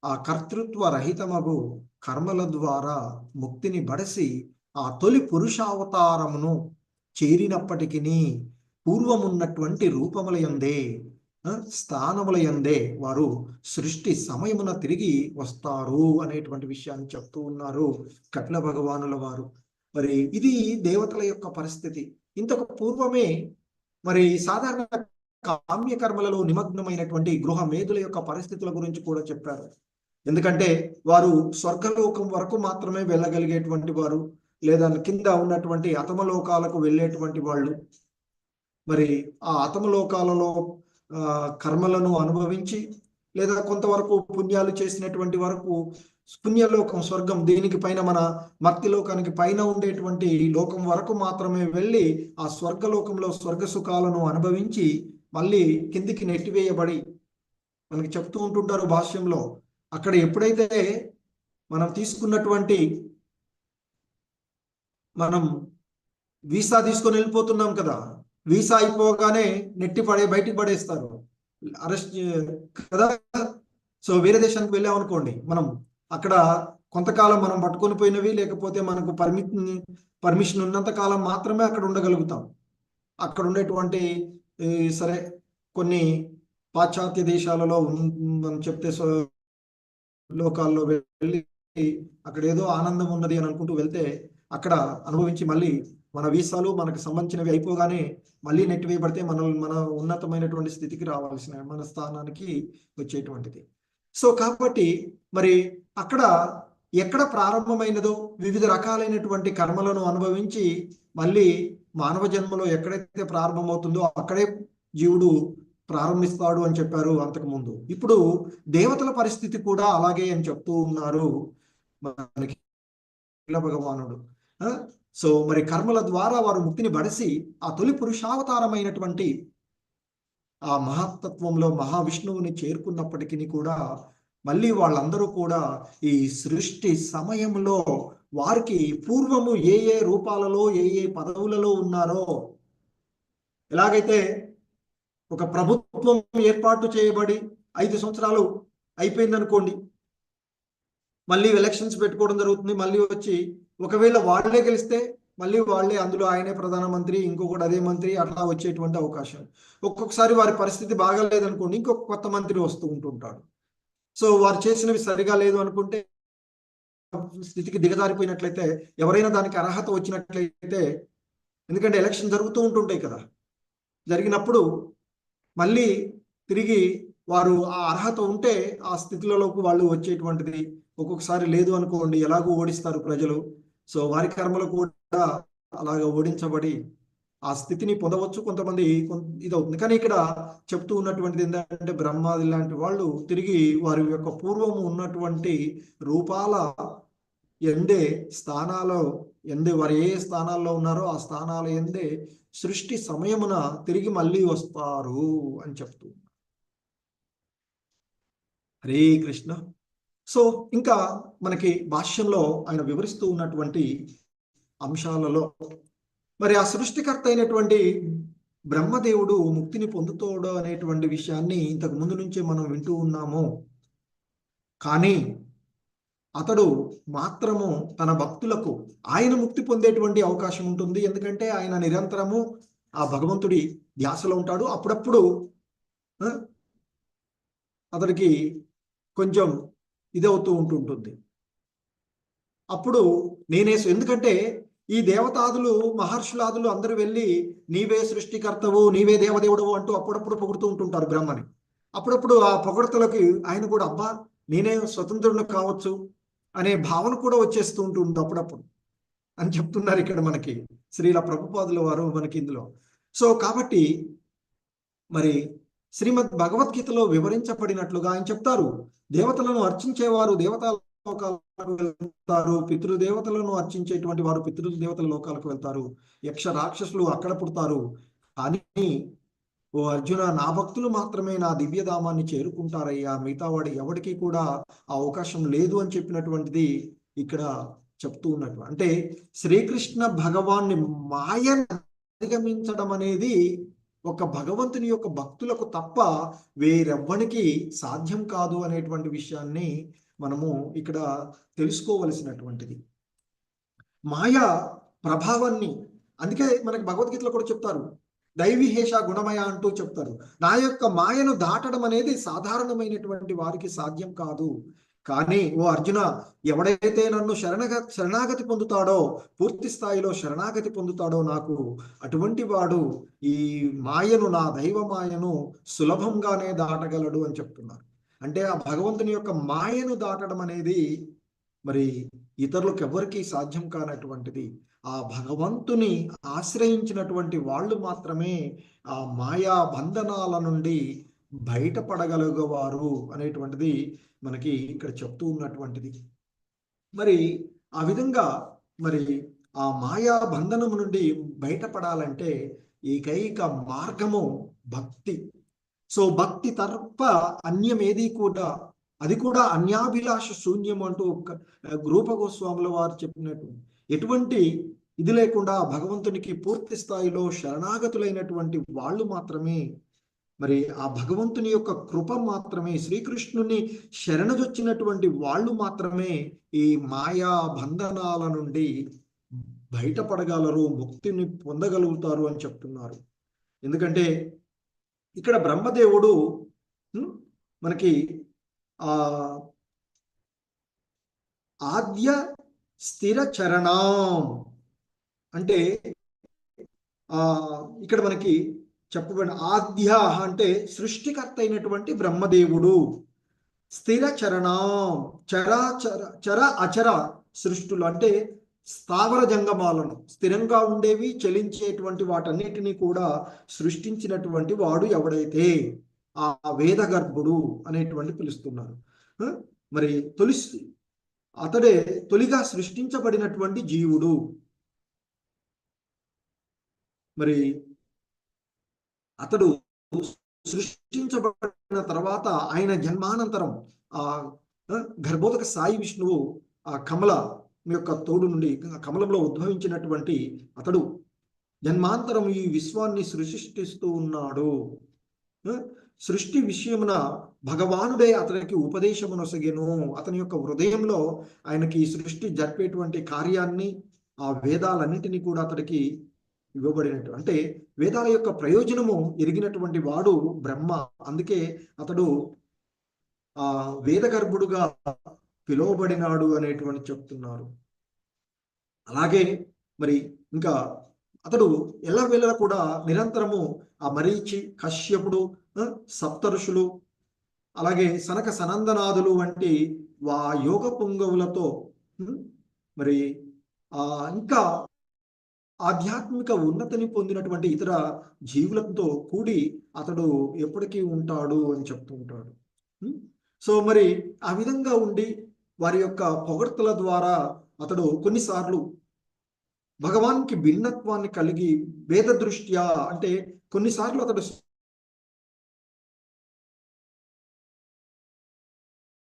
ఆ కర్తృత్వ రహితమగు కర్మల ద్వారా ముక్తిని బడసి ఆ తొలి పురుషావతారమును చేరినప్పటికీ పూర్వమున్నటువంటి రూపముల యందే స్థానముల యందే వారు సృష్టి సమయమున తిరిగి వస్తారు అనేటువంటి విషయాన్ని చెప్తూ ఉన్నారు కపిల భగవానుల వారు. మరి ఇది దేవతల యొక్క పరిస్థితి. ఇంతకు పూర్వమే మరి సాధారణ కామ్య కర్మలలో నిమగ్నమైనటువంటి గృహ మేధుల యొక్క పరిస్థితుల గురించి కూడా చెప్పారు. ఎందుకంటే వారు స్వర్గలోకం వరకు మాత్రమే వెళ్ళగలిగేటువంటి వారు, లేదా కింద ఉన్నటువంటి అతమలోకాలకు వెళ్ళేటువంటి వాళ్ళు. మరి ఆ అతమలోకాలలో కర్మలను అనుభవించి లేదా కొంతవరకు పుణ్యాలు చేసినటువంటి వరకు పుణ్యలోకం స్వర్గం దీనికి పైన మన మర్తిలోకానికి పైన ఉండేటువంటి లోకం వరకు మాత్రమే వెళ్ళి ఆ స్వర్గలోకంలో స్వర్గ సుఖాలను అనుభవించి మళ్ళీ కిందికి నెట్టివేయబడి మనకి చెప్తూ ఉంటుంటారు భాష్యంలో. అక్కడ ఎప్పుడైతే మనం తీసుకున్నటువంటి మనం వీసా తీసుకొని వెళ్ళిపోతున్నాం కదా, వీసా అయిపోగానే బయటికి పడేస్తారు, అరెస్ట్ కదా. సో వేరే దేశానికి వెళ్ళామనుకోండి, మనం అక్కడ కొంతకాలం మనం పట్టుకొని పోయినవి లేకపోతే మనకు పర్మిషన్ ఉన్నంత కాలం మాత్రమే అక్కడ ఉండగలుగుతాం. అక్కడ ఉండేటువంటి సరే కొన్ని పాశ్చాత్య దేశాలలో మనం చెప్తే లోకాల్లో వెళ్ళి అక్కడ ఏదో ఆనందం ఉన్నది అని అనుకుంటూ వెళ్తే అక్కడ అనుభవించి మళ్ళీ మన వీసాలు మనకు సంబంధించినవి అయిపోగానే మళ్ళీ నెట్టివేయబడితే మన ఉన్నతమైనటువంటి స్థితికి రావాల్సిన మన స్థానానికి వచ్చేటువంటిది. సో కాబట్టి మరి అక్కడ ఎక్కడ ప్రారంభమైనదో వివిధ రకాలైనటువంటి కర్మలను అనుభవించి మళ్ళీ మానవ జన్మలో ఎక్కడైతే ప్రారంభమవుతుందో అక్కడే జీవుడు ప్రారంభిస్తాడు అని చెప్పారు అంతకుముందు. ఇప్పుడు దేవతల పరిస్థితి కూడా అలాగే అని చెప్తూ ఉన్నారు మనకి భగవానుడు. సో మరి కర్మల ద్వారా వారు ముక్తిని బడిసి ఆ తొలి పురుషావతారమైనటువంటి ఆ మహత్తత్వంలో మహావిష్ణువుని చేరుకున్నప్పటికీ కూడా మళ్ళీ వాళ్ళందరూ కూడా ఈ సృష్టి సమయంలో వారికి పూర్వము ఏ ఏ రూపాలలో ఏ ఏ పదవులలో ఉన్నారో, ఎలాగైతే ఒక ప్రభుత్వం ఏర్పాటు చేయబడి 5 సంవత్సరాలు అయిపోయిందనుకోండి, మళ్ళీ ఎలక్షన్స్ పెట్టుకోవడం జరుగుతుంది. మళ్ళీ వచ్చి ఒకవేళ వాళ్ళే గెలిస్తే మళ్ళీ వాళ్ళే అందులో ఆయనే ప్రధానమంత్రి, ఇంకొకటి అదే మంత్రి, అట్లా వచ్చేటువంటి అవకాశం. ఒక్కొక్కసారి వారి పరిస్థితి బాగాలేదనుకోండి, ఇంకొక కొత్త మంత్రి వస్తూ ఉంటుంటాడు. సో వారు చేసినవి సరిగా లేదు అనుకుంటే, స్థితికి దిగజారిపోయినట్లయితే, ఎవరైనా దానికి అర్హత వచ్చినట్లయితే, ఎందుకంటే ఎలక్షన్ జరుగుతూ ఉంటుంటాయి కదా, జరిగినప్పుడు మళ్ళీ తిరిగి వారు ఆ అర్హత ఉంటే ఆ స్థితిలోకి వాళ్ళు వచ్చేటువంటిది. ఒక్కొక్కసారి లేదు అనుకోండి, ఎలాగో ఓడిస్తారు ప్రజలు. సో వారి కర్మలు కూడా అలాగ ఓడించబడి ఆ స్థితిని పొందవచ్చు. కొంతమంది ఇదవుతుంది. కానీ ఇక్కడ చెప్తూ ఉన్నటువంటిది ఏంటంటే, బ్రహ్మాది లాంటి వాళ్ళు తిరిగి వారి యొక్క పూర్వము ఉన్నటువంటి రూపాల ఎందే స్థానాల్లో ఎందే వారు ఏ స్థానాల్లో ఉన్నారో ఆ స్థానాల ఎందే సృష్టి సమయమున తిరిగి మళ్ళీ వస్తారు అని చెప్తూ. హరే కృష్ణ. సో ఇంకా మనకి భాష్యంలో ఆయన వివరిస్తూ ఉన్నటువంటి అంశాలలో మరి ఆ సృష్టికర్త అయినటువంటి బ్రహ్మదేవుడు ముక్తిని పొందుతాడు అనేటువంటి విషయాన్ని ఇంతకు ముందు నుంచే మనం వింటూ ఉన్నాము. కానీ అతడు మాత్రము తన భక్తులకు ఆయన ముక్తి పొందేటువంటి అవకాశం ఉంటుంది. ఎందుకంటే ఆయన నిరంతరము ఆ భగవంతుడి ధ్యాసలో ఉంటాడు. అప్పుడప్పుడు అతడికి కొంచెం ఇదవుతూ ఉంటుంటుంది. అప్పుడు ఎందుకంటే ఈ దేవతాదులు మహర్షులాదులు అందరూ వెళ్ళి నీవే సృష్టికర్తవు, నీవే దేవదేవుడవు అంటూ అప్పుడప్పుడు పొగుడుతూ ఉంటుంటారు బ్రహ్మని. అప్పుడప్పుడు ఆ పొగడతలకి ఆయన కూడా అబ్బా నేనే స్వతంత్రుడు కావచ్చు అనే భావన కూడా వచ్చేస్తూ ఉంటుంది అప్పుడప్పుడు అని చెప్తున్నారు ఇక్కడ మనకి శ్రీల ప్రభుపాదుల వారు మనకి ఇందులో. సో కాబట్టి మరి శ్రీమద్ భగవద్గీతలో వివరించబడినట్లుగా ఆయన చెప్తారు, దేవతలను అర్చించేవారు దేవతల లోకాలకు వెళ్తారు, పితృదేవతలను అర్చించేటువంటి వారు పితృదేవతల లోకాలకు వెళ్తారు, యక్ష రాక్షసులు అక్కడ పుడతారు, కానీ ఓ అర్జున నా భక్తులు మాత్రమే నా దివ్యధామాన్ని చేరుకుంటారయ్యా, మిగతా వాడు ఎవరికి కూడా ఆ అవకాశం లేదు అని చెప్పినటువంటిది ఇక్కడ చెప్తూ ఉన్నట్టు. అంటే శ్రీకృష్ణ భగవాన్ని మాయను అధిగమించడం అనేది ఒక భగవంతుని యొక్క భక్తులకు తప్ప వేరెవ్వనికి సాధ్యం కాదు అనేటువంటి విషయాన్ని మనము ఇక్కడ తెలుసుకోవలసినటువంటిది. మాయా ప్రభావాన్ని అందుకే మనకి భగవద్గీతలో కూడా చెప్తారు, దైవీహేష గుణమయ అంటూ చెప్తారు. నా యొక్క మాయను దాటడం అనేది సాధారణమైనటువంటి వారికి సాధ్యం కాదు. కానీ ఓ అర్జున, ఎవడైతే నన్ను శరణాగతి పొందుతాడో, పూర్తి స్థాయిలో శరణాగతి పొందుతాడో నాకు, అటువంటి వాడు ఈ మాయను, నా దైవ మాయను సులభంగానే దాటగలడు అని చెప్తున్నారు. అంటే ఆ భగవంతుని యొక్క మాయను దాటడం అనేది మరి ఇతరులకు ఎవరికీ సాధ్యం కానటువంటిది. ఆ భగవంతుని ఆశ్రయించినటువంటి వాళ్ళు మాత్రమే ఆ మాయా బంధనాల నుండి బయటపడగలిగేవారు అనేటువంటిది మనకి ఇక్కడ చెప్తూ ఉన్నటువంటిది. మరి ఆ విధంగా మరి ఆ మాయా బంధనము నుండి బయటపడాలంటే ఏకైక మార్గము భక్తి. సో భక్తి తప్ప అన్యమేది కూడా, అది కూడా అన్యాభిలాష శూన్యం అంటూ రూప గోస్వాముల వారు చెప్పినట్టు, ఎటువంటి ఇది లేకుండా భగవంతునికి పూర్తి స్థాయిలో శరణాగతులైనటువంటి వాళ్ళు మాత్రమే, మరి ఆ భగవంతుని యొక్క కృప మాత్రమే, శ్రీకృష్ణుని శరణజొచ్చినటువంటి వాళ్ళు మాత్రమే ఈ మాయా బంధనాల నుండి బయటపడగలరు, ముక్తిని పొందగలుగుతారు అని చెప్తున్నారు. ఎందుకంటే ఇక్కడ బ్రహ్మదేవుడు మనకి ఆద్య స్థిర చరణం అంటే ఇక్కడ మనకి చెప్పబడిన ఆద్య అంటే సృష్టికర్త అయినటువంటి బ్రహ్మదేవుడు, స్థిర చరణం చర అచర సృష్టులు అంటే స్థావర జంగమాలను, స్థిరంగా ఉండేవి చలించేటువంటి వాటన్నిటినీ కూడా సృష్టించినటువంటి వాడు ఎవడైతే ఆ వేద గర్భుడు అనేటువంటి పిలుస్తున్నారు. మరి అతడే తొలిగా సృష్టించబడినటువంటి జీవుడు. మరి అతడు సృష్టించబడిన తర్వాత ఆయన జన్మానంతరం ఆ గర్భోదక సాయి విష్ణువు ఆ కమల యొక్క తోడు నుండి కమలంలో ఉద్భవించినటువంటి అతడు జన్మాంతరం ఈ విశ్వాన్ని సృష్టిస్తూ ఉన్నాడు. సృష్టి విషయమున భగవానుడే అతనికి ఉపదేశమునొసగెను. అతని యొక్క హృదయంలో ఆయనకి ఈ సృష్టి జరిపేటువంటి కార్యాన్ని, ఆ వేదాలన్నింటినీ కూడా అతడికి ఇవ్వబడినట్టు. అంటే వేదాల యొక్క ప్రయోజనము ఎరిగినటువంటి వాడు బ్రహ్మ. అందుకే అతడు ఆ వేద గర్భుడుగా పిలువబడినాడు అనేటువంటి చెప్తున్నారు. అలాగే మరి ఇంకా అతడు ఎల్లవేళలా కూడా నిరంతరము ఆ మరీచి, కశ్యపుడు, సప్తఋషులు, అలాగే సనక సనందనాదులు వంటి యోగ పుంగవులతో మరి ఇంకా ఆధ్యాత్మిక ఉన్నతిని పొందినటువంటి ఇతర జీవులతో కూడి అతడు ఎప్పటికీ ఉంటాడు అని చెప్తూ ఉంటాడు. సో మరి ఆ విధంగా ఉండి వారి యొక్క పొగడ్తల ద్వారా అతడు కొన్నిసార్లు భగవాన్కి భిన్నత్వాన్ని కలిగి వేద దృష్ట్యా అంటే కొన్నిసార్లు అతడు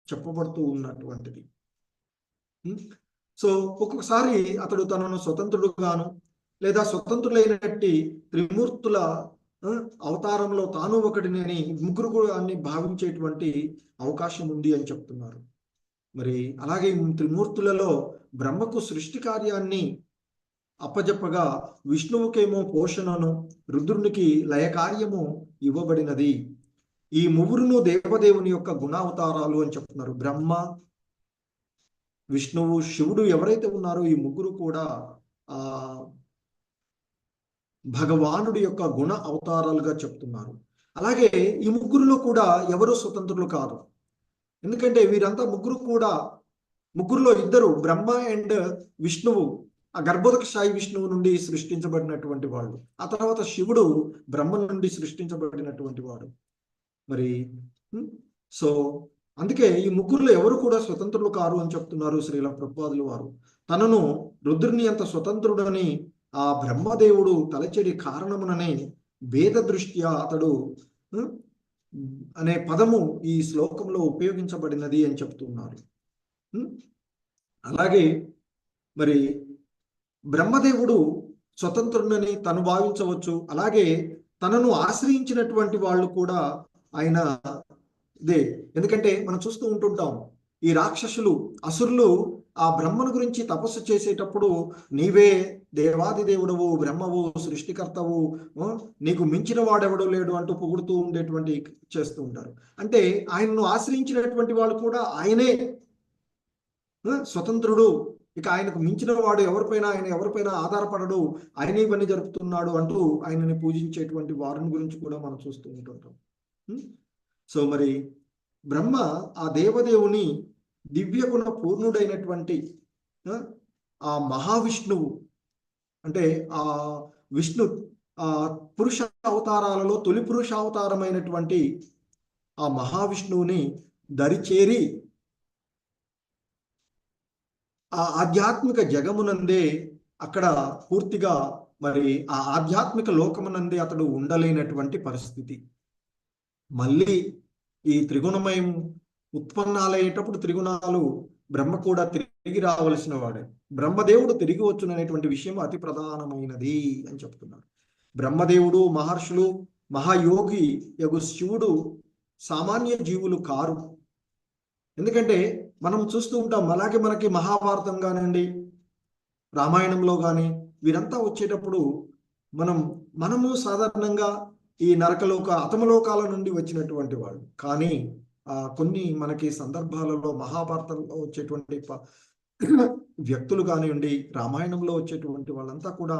చెప్పబడుతూ ఉన్నటువంటిది. సో ఒక్కొక్కసారి అతడు తనను స్వతంత్రుడుగాను లేదా స్వతంత్రులైనట్టి త్రిమూర్తుల అవతారంలో తాను ఒకటిని ముగ్గురు కూడా అన్ని భావించేటువంటి అవకాశం ఉంది అని చెప్తున్నారు. మరి అలాగే త్రిమూర్తులలో బ్రహ్మకు సృష్టి కార్యాన్ని అప్పజెప్పగా విష్ణువుకేమో పోషణను, రుద్రునికి లయ కార్యము ఇవ్వబడినది. ఈ ముగ్గురును దేవదేవుని యొక్క గుణావతారాలు అని చెప్తున్నారు. బ్రహ్మ, విష్ణువు, శివుడు ఎవరైతే ఉన్నారో ఈ ముగ్గురు కూడా ఆ భగవానుడి యొక్క గుణ అవతారాలుగా చెప్తున్నారు. అలాగే ఈ ముగ్గురులో కూడా ఎవరు స్వతంత్రులు కాదు. ఎందుకంటే వీరంతా ముగ్గురులో ఇద్దరు బ్రహ్మ అండ్ విష్ణువు, ఆ గర్భోదక సాయి విష్ణువు నుండి సృష్టించబడినటువంటి వాళ్ళు. ఆ తర్వాత శివుడు బ్రహ్మ నుండి సృష్టించబడినటువంటి వాడు. మరి సో అందుకే ఈ ముగ్గురులో ఎవరు కూడా స్వతంత్రులు కారు అని చెప్తున్నారు శ్రీల ప్రభుపాదులు వారు. తనను రుద్రుని అంత స్వతంత్రుడని ఆ బ్రహ్మదేవుడు తలచెడి కారణముననే భేద దృష్ట్యా అతడు అనే పదము ఈ శ్లోకంలో ఉపయోగించబడినది అని చెప్తున్నారు. అలాగే మరి బ్రహ్మదేవుడు స్వతంత్రుడని తను భావించవచ్చు. అలాగే తనను ఆశ్రయించినటువంటి వాళ్ళు కూడా ఆయన ఇదే. ఎందుకంటే మనం చూస్తూ ఉంటుంటాం, ఈ రాక్షసులు అసురులు ఆ బ్రహ్మను గురించి తపస్సు చేసేటప్పుడు నీవే దేవాది దేవుడవు, బ్రహ్మవు, సృష్టికర్తవు, నీకు మించిన వాడెవడు లేడు అంటూ పొగుడుతూ ఉండేటువంటి చేస్తూ ఉంటారు. అంటే ఆయనను ఆశ్రయించినటువంటి వాళ్ళు కూడా ఆయనే స్వతంత్రుడు, ఇక ఆయనకు మించిన వాడు ఆయన ఎవరిపైన ఆధారపడడు, ఆయనే పని జరుపుతున్నాడు అంటూ ఆయనని పూజించేటువంటి వారిని గురించి కూడా మనం చూస్తూ ఉంటుంటాం. సో మరి బ్రహ్మ ఆ దేవదేవుని దివ్య గుణ పూర్ణుడైనటువంటి ఆ మహావిష్ణువు, అంటే ఆ విష్ణు ఆ పురుష అవతారాలలో తొలి పురుష అవతారమైనటువంటి ఆ మహావిష్ణువుని దరిచేరి ఆ ఆధ్యాత్మిక జగమునందే అక్కడ పూర్తిగా మరి ఆ ఆధ్యాత్మిక లోకమునందే అతడు ఉండలేనటువంటి పరిస్థితి. మళ్ళీ ఈ త్రిగుణమయం ఉత్పన్నాలయ్యేటప్పుడు త్రిగుణాలు బ్రహ్మ కూడా తిరిగి రావలసిన వాడే. బ్రహ్మదేవుడు తిరిగి వచ్చుననేటువంటి విషయం అతి ప్రధానమైనది అని చెప్తున్నారు. బ్రహ్మదేవుడు, మహర్షులు, మహాయోగి యగు శివుడు సామాన్య జీవులు కారు. ఎందుకంటే మనం చూస్తూ ఉంటాం, అలాగే మనకి మహాభారతం కానివ్వండి, రామాయణంలో కానీ వీరంతా వచ్చేటప్పుడు మనము సాధారణంగా ఈ నరకలోక అతమలోకాల నుండి వచ్చినటువంటి వాళ్ళు. కానీ కొన్ని మనకి సందర్భాలలో మహాభారతంలో వచ్చేటువంటి వ్యక్తులు కానివ్వండి, రామాయణంలో వచ్చేటువంటి వాళ్ళంతా కూడా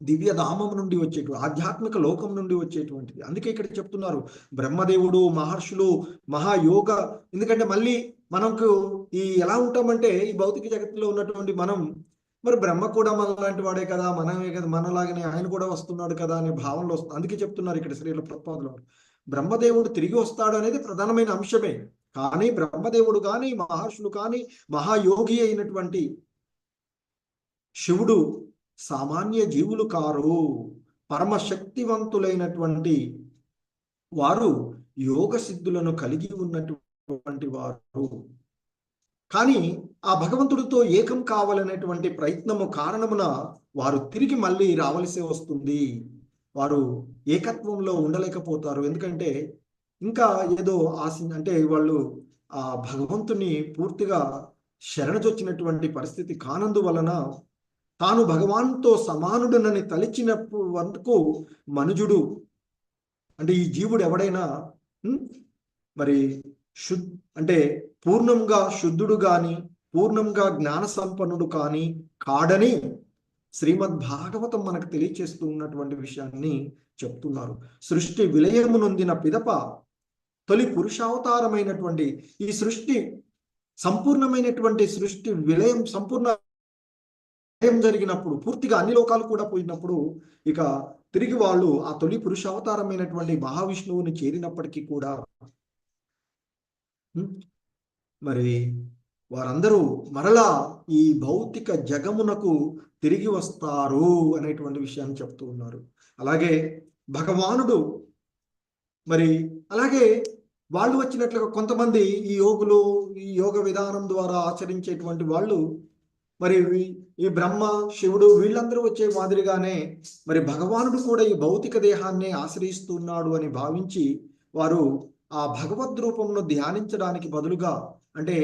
దివ్యధామం నుండి వచ్చేటువంటి ఆధ్యాత్మిక లోకం నుండి వచ్చేటువంటిది. అందుకే ఇక్కడ చెప్తున్నారు బ్రహ్మదేవుడు, మహర్షులు, మహాయోగ. ఎందుకంటే మళ్ళీ మనకు ఎలా ఉంటామంటే ఈ భౌతిక జగత్తులో ఉన్నటువంటి మనం మరి బ్రహ్మ కూడా మనలాంటి వాడే కదా, మనమే కదా, మనలాగనే ఆయన కూడా వస్తున్నాడు కదా అనే భావనలో వస్తుంది. అందుకే చెప్తున్నారు ఇక్కడ శ్రీల ప్రభుపాదులు బ్రహ్మదేవుడు తిరిగి వస్తాడు అనేది ప్రధానమైన అంశమే. కానీ బ్రహ్మదేవుడు కానీ, మహర్షులు కానీ, మహాయోగి అయినటువంటి శివుడు సామాన్య జీవులు కారు. పరమశక్తివంతులైనటువంటి వారు, యోగ సిద్ధులను కలిగి ఉన్నటువంటి వారు. కానీ ఆ భగవంతుడితో ఏకం కావాలనేటువంటి ప్రయత్నము కారణమున వారు తిరిగి మళ్ళీ రావలసి వస్తుంది. వారు ఏకత్వంలో ఉండలేకపోతారు. ఎందుకంటే ఇంకా ఏదో అంటే వాళ్ళు ఆ భగవంతుని పూర్తిగా శరణజొచ్చినటువంటి పరిస్థితి కానందువలన తాను భగవాన్తో సమానుడునని తలిచినప్పుడు వరకు మనుజుడు, అంటే ఈ జీవుడు ఎవడైనా మరి అంటే పూర్ణంగా శుద్ధుడు గాని, పూర్ణంగా జ్ఞాన సంపన్నుడు కానీ కాడని శ్రీమద్ భాగవతం మనకు తెలియచేస్తూ ఉన్నటువంటి విషయాన్ని చెప్తున్నారు. సృష్టి విలయము నొందిన పిదప తొలి పురుషావతారమైనటువంటి ఈ సృష్టి సంపూర్ణమైనటువంటి సృష్టి విలయం సంపూర్ణ జరిగినప్పుడు, పూర్తిగా అన్ని లోకాలు కూడా పోయినప్పుడు, ఇక తిరిగి వాళ్ళు ఆ తొలి పురుషావతారమైనటువంటి మహావిష్ణువుని చేరినప్పటికీ కూడా మరి వారందరూ మరలా ఈ భౌతిక జగమునకు తిరిగి వస్తారు అనేటువంటి విషయాన్ని చెప్తూ ఉన్నారు. అలాగే భగవానుడు మరి అలాగే వాళ్ళు వచ్చినట్లుగా కొంతమంది ఈ యోగులు, ఈ యోగ విధానం ద్వారా ఆచరించేటువంటి వాళ్ళు మరి ఈ బ్రహ్మ, శివుడు వీళ్ళందరూ వచ్చే మాదిరిగానే మరి భగవానుడు కూడా ఈ భౌతిక దేహాన్ని ఆశ్రయిస్తున్నాడు అని భావించి వారు ఆ భగవద్ రూపంను ధ్యానించడానికి బదులుగా, అంటే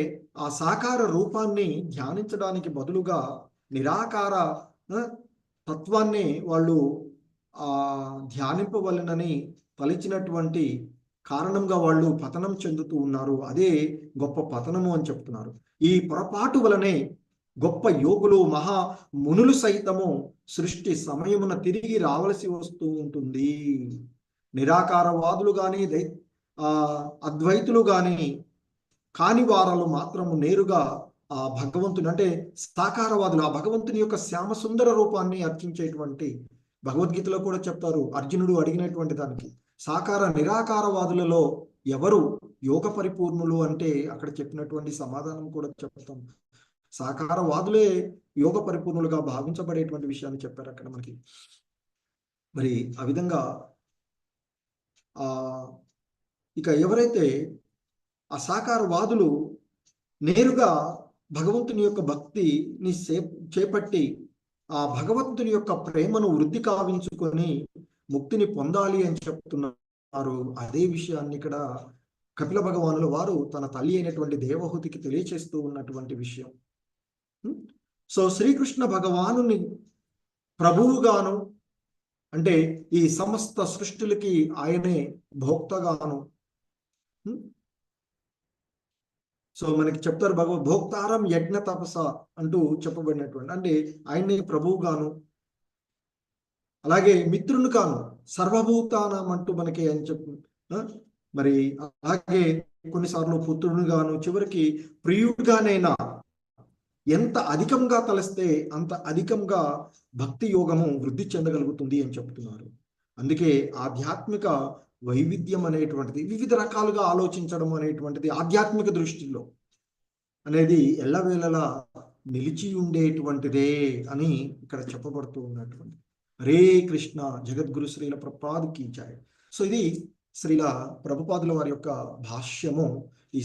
ఆ సాకార రూపాన్ని ధ్యానించడానికి బదులుగా నిరాకార తత్వాన్ని వాళ్ళు ధ్యానింపవలనని తలిచినటువంటి కారణంగా వాళ్ళు పతనం చెందుతూ ఉన్నారు. అదే గొప్ప పతనము అని చెప్తున్నారు. ఈ పొరపాటు వలనే గొప్ప యోగులు మహా మునులు సైతము సృష్టి సమయమున తిరిగి రావలసి వస్తూ ఉంటుంది. నిరాకారవాదులు కానీ అద్వైతులు కానీ కాని వారలు మాత్రము నేరుగా ఆ భగవంతుని అంటే సాకారవాదులు ఆ భగవంతుని యొక్క శ్యామ సుందర రూపాన్ని అర్చించేటువంటి, భగవద్గీతలో కూడా చెప్తారు అర్జునుడు అడిగినటువంటి దానికి, సాకార నిరాకారవాదులలో ఎవరు యోగ పరిపూర్ణులు అంటే అక్కడ చెప్పినటువంటి సమాధానం కూడా చెప్తాం. సాకారవాదులే యోగ పరిపూర్ణులుగా భావించబడేటువంటి విషయాన్ని చెప్పారు అక్కడ మనకి. మరి ఆ విధంగా ఇక ఎవరైతే ఆ సాకారవాదులు నేరుగా భగవంతుని యొక్క భక్తిని చేపట్టి ఆ భగవంతుని యొక్క ప్రేమను వృద్ధి కావించుకొని ముక్తిని పొందాలి అని చెప్తున్నారు. అదే విషయాన్ని ఇక్కడ కపిల భగవానుల వారు తన తల్లి అయినటువంటి దేవహూతికి తెలియచేస్తూ ఉన్నటువంటి విషయం. సో శ్రీకృష్ణ భగవానుని ప్రభువుగాను అంటే ఈ సమస్త సృష్టిలకి ఆయనే భోక్తగాను, సో మనకి చెప్తారు భోక్తారం యజ్ఞ తపస అంటూ చెప్పబడినటువంటి, అంటే ఆయన్ని ప్రభువుగాను, అలాగే మిత్రుని కాను, సర్వభూతానం అంటూ మనకి అని చెప్పు, మరి అలాగే కొన్నిసార్లు పుత్రుని గాను, చివరికి ప్రియుడిగానైనా ఎంత అధికంగా తలస్తే అంత అధికంగా భక్తి యోగము వృద్ధి చెందగలుగుతుంది అని చెప్తున్నారు. అందుకే ఆధ్యాత్మిక వైవిధ్యం అనేటువంటిది, వివిధ రకాలుగా ఆలోచించడం అనేటువంటిది ఆధ్యాత్మిక దృష్టిలో అనేది ఎల్లవేళలా నిలిచి ఉండేటువంటిదే అని ఇక్కడ చెప్పబడుతూ ఉన్నటువంటి. హరే కృష్ణ. జగద్గురు శ్రీల ప్రభుపాదుకి జై. సో ఇది శ్రీల ప్రభుపాదుల వారి యొక్క భాష్యము. ఈ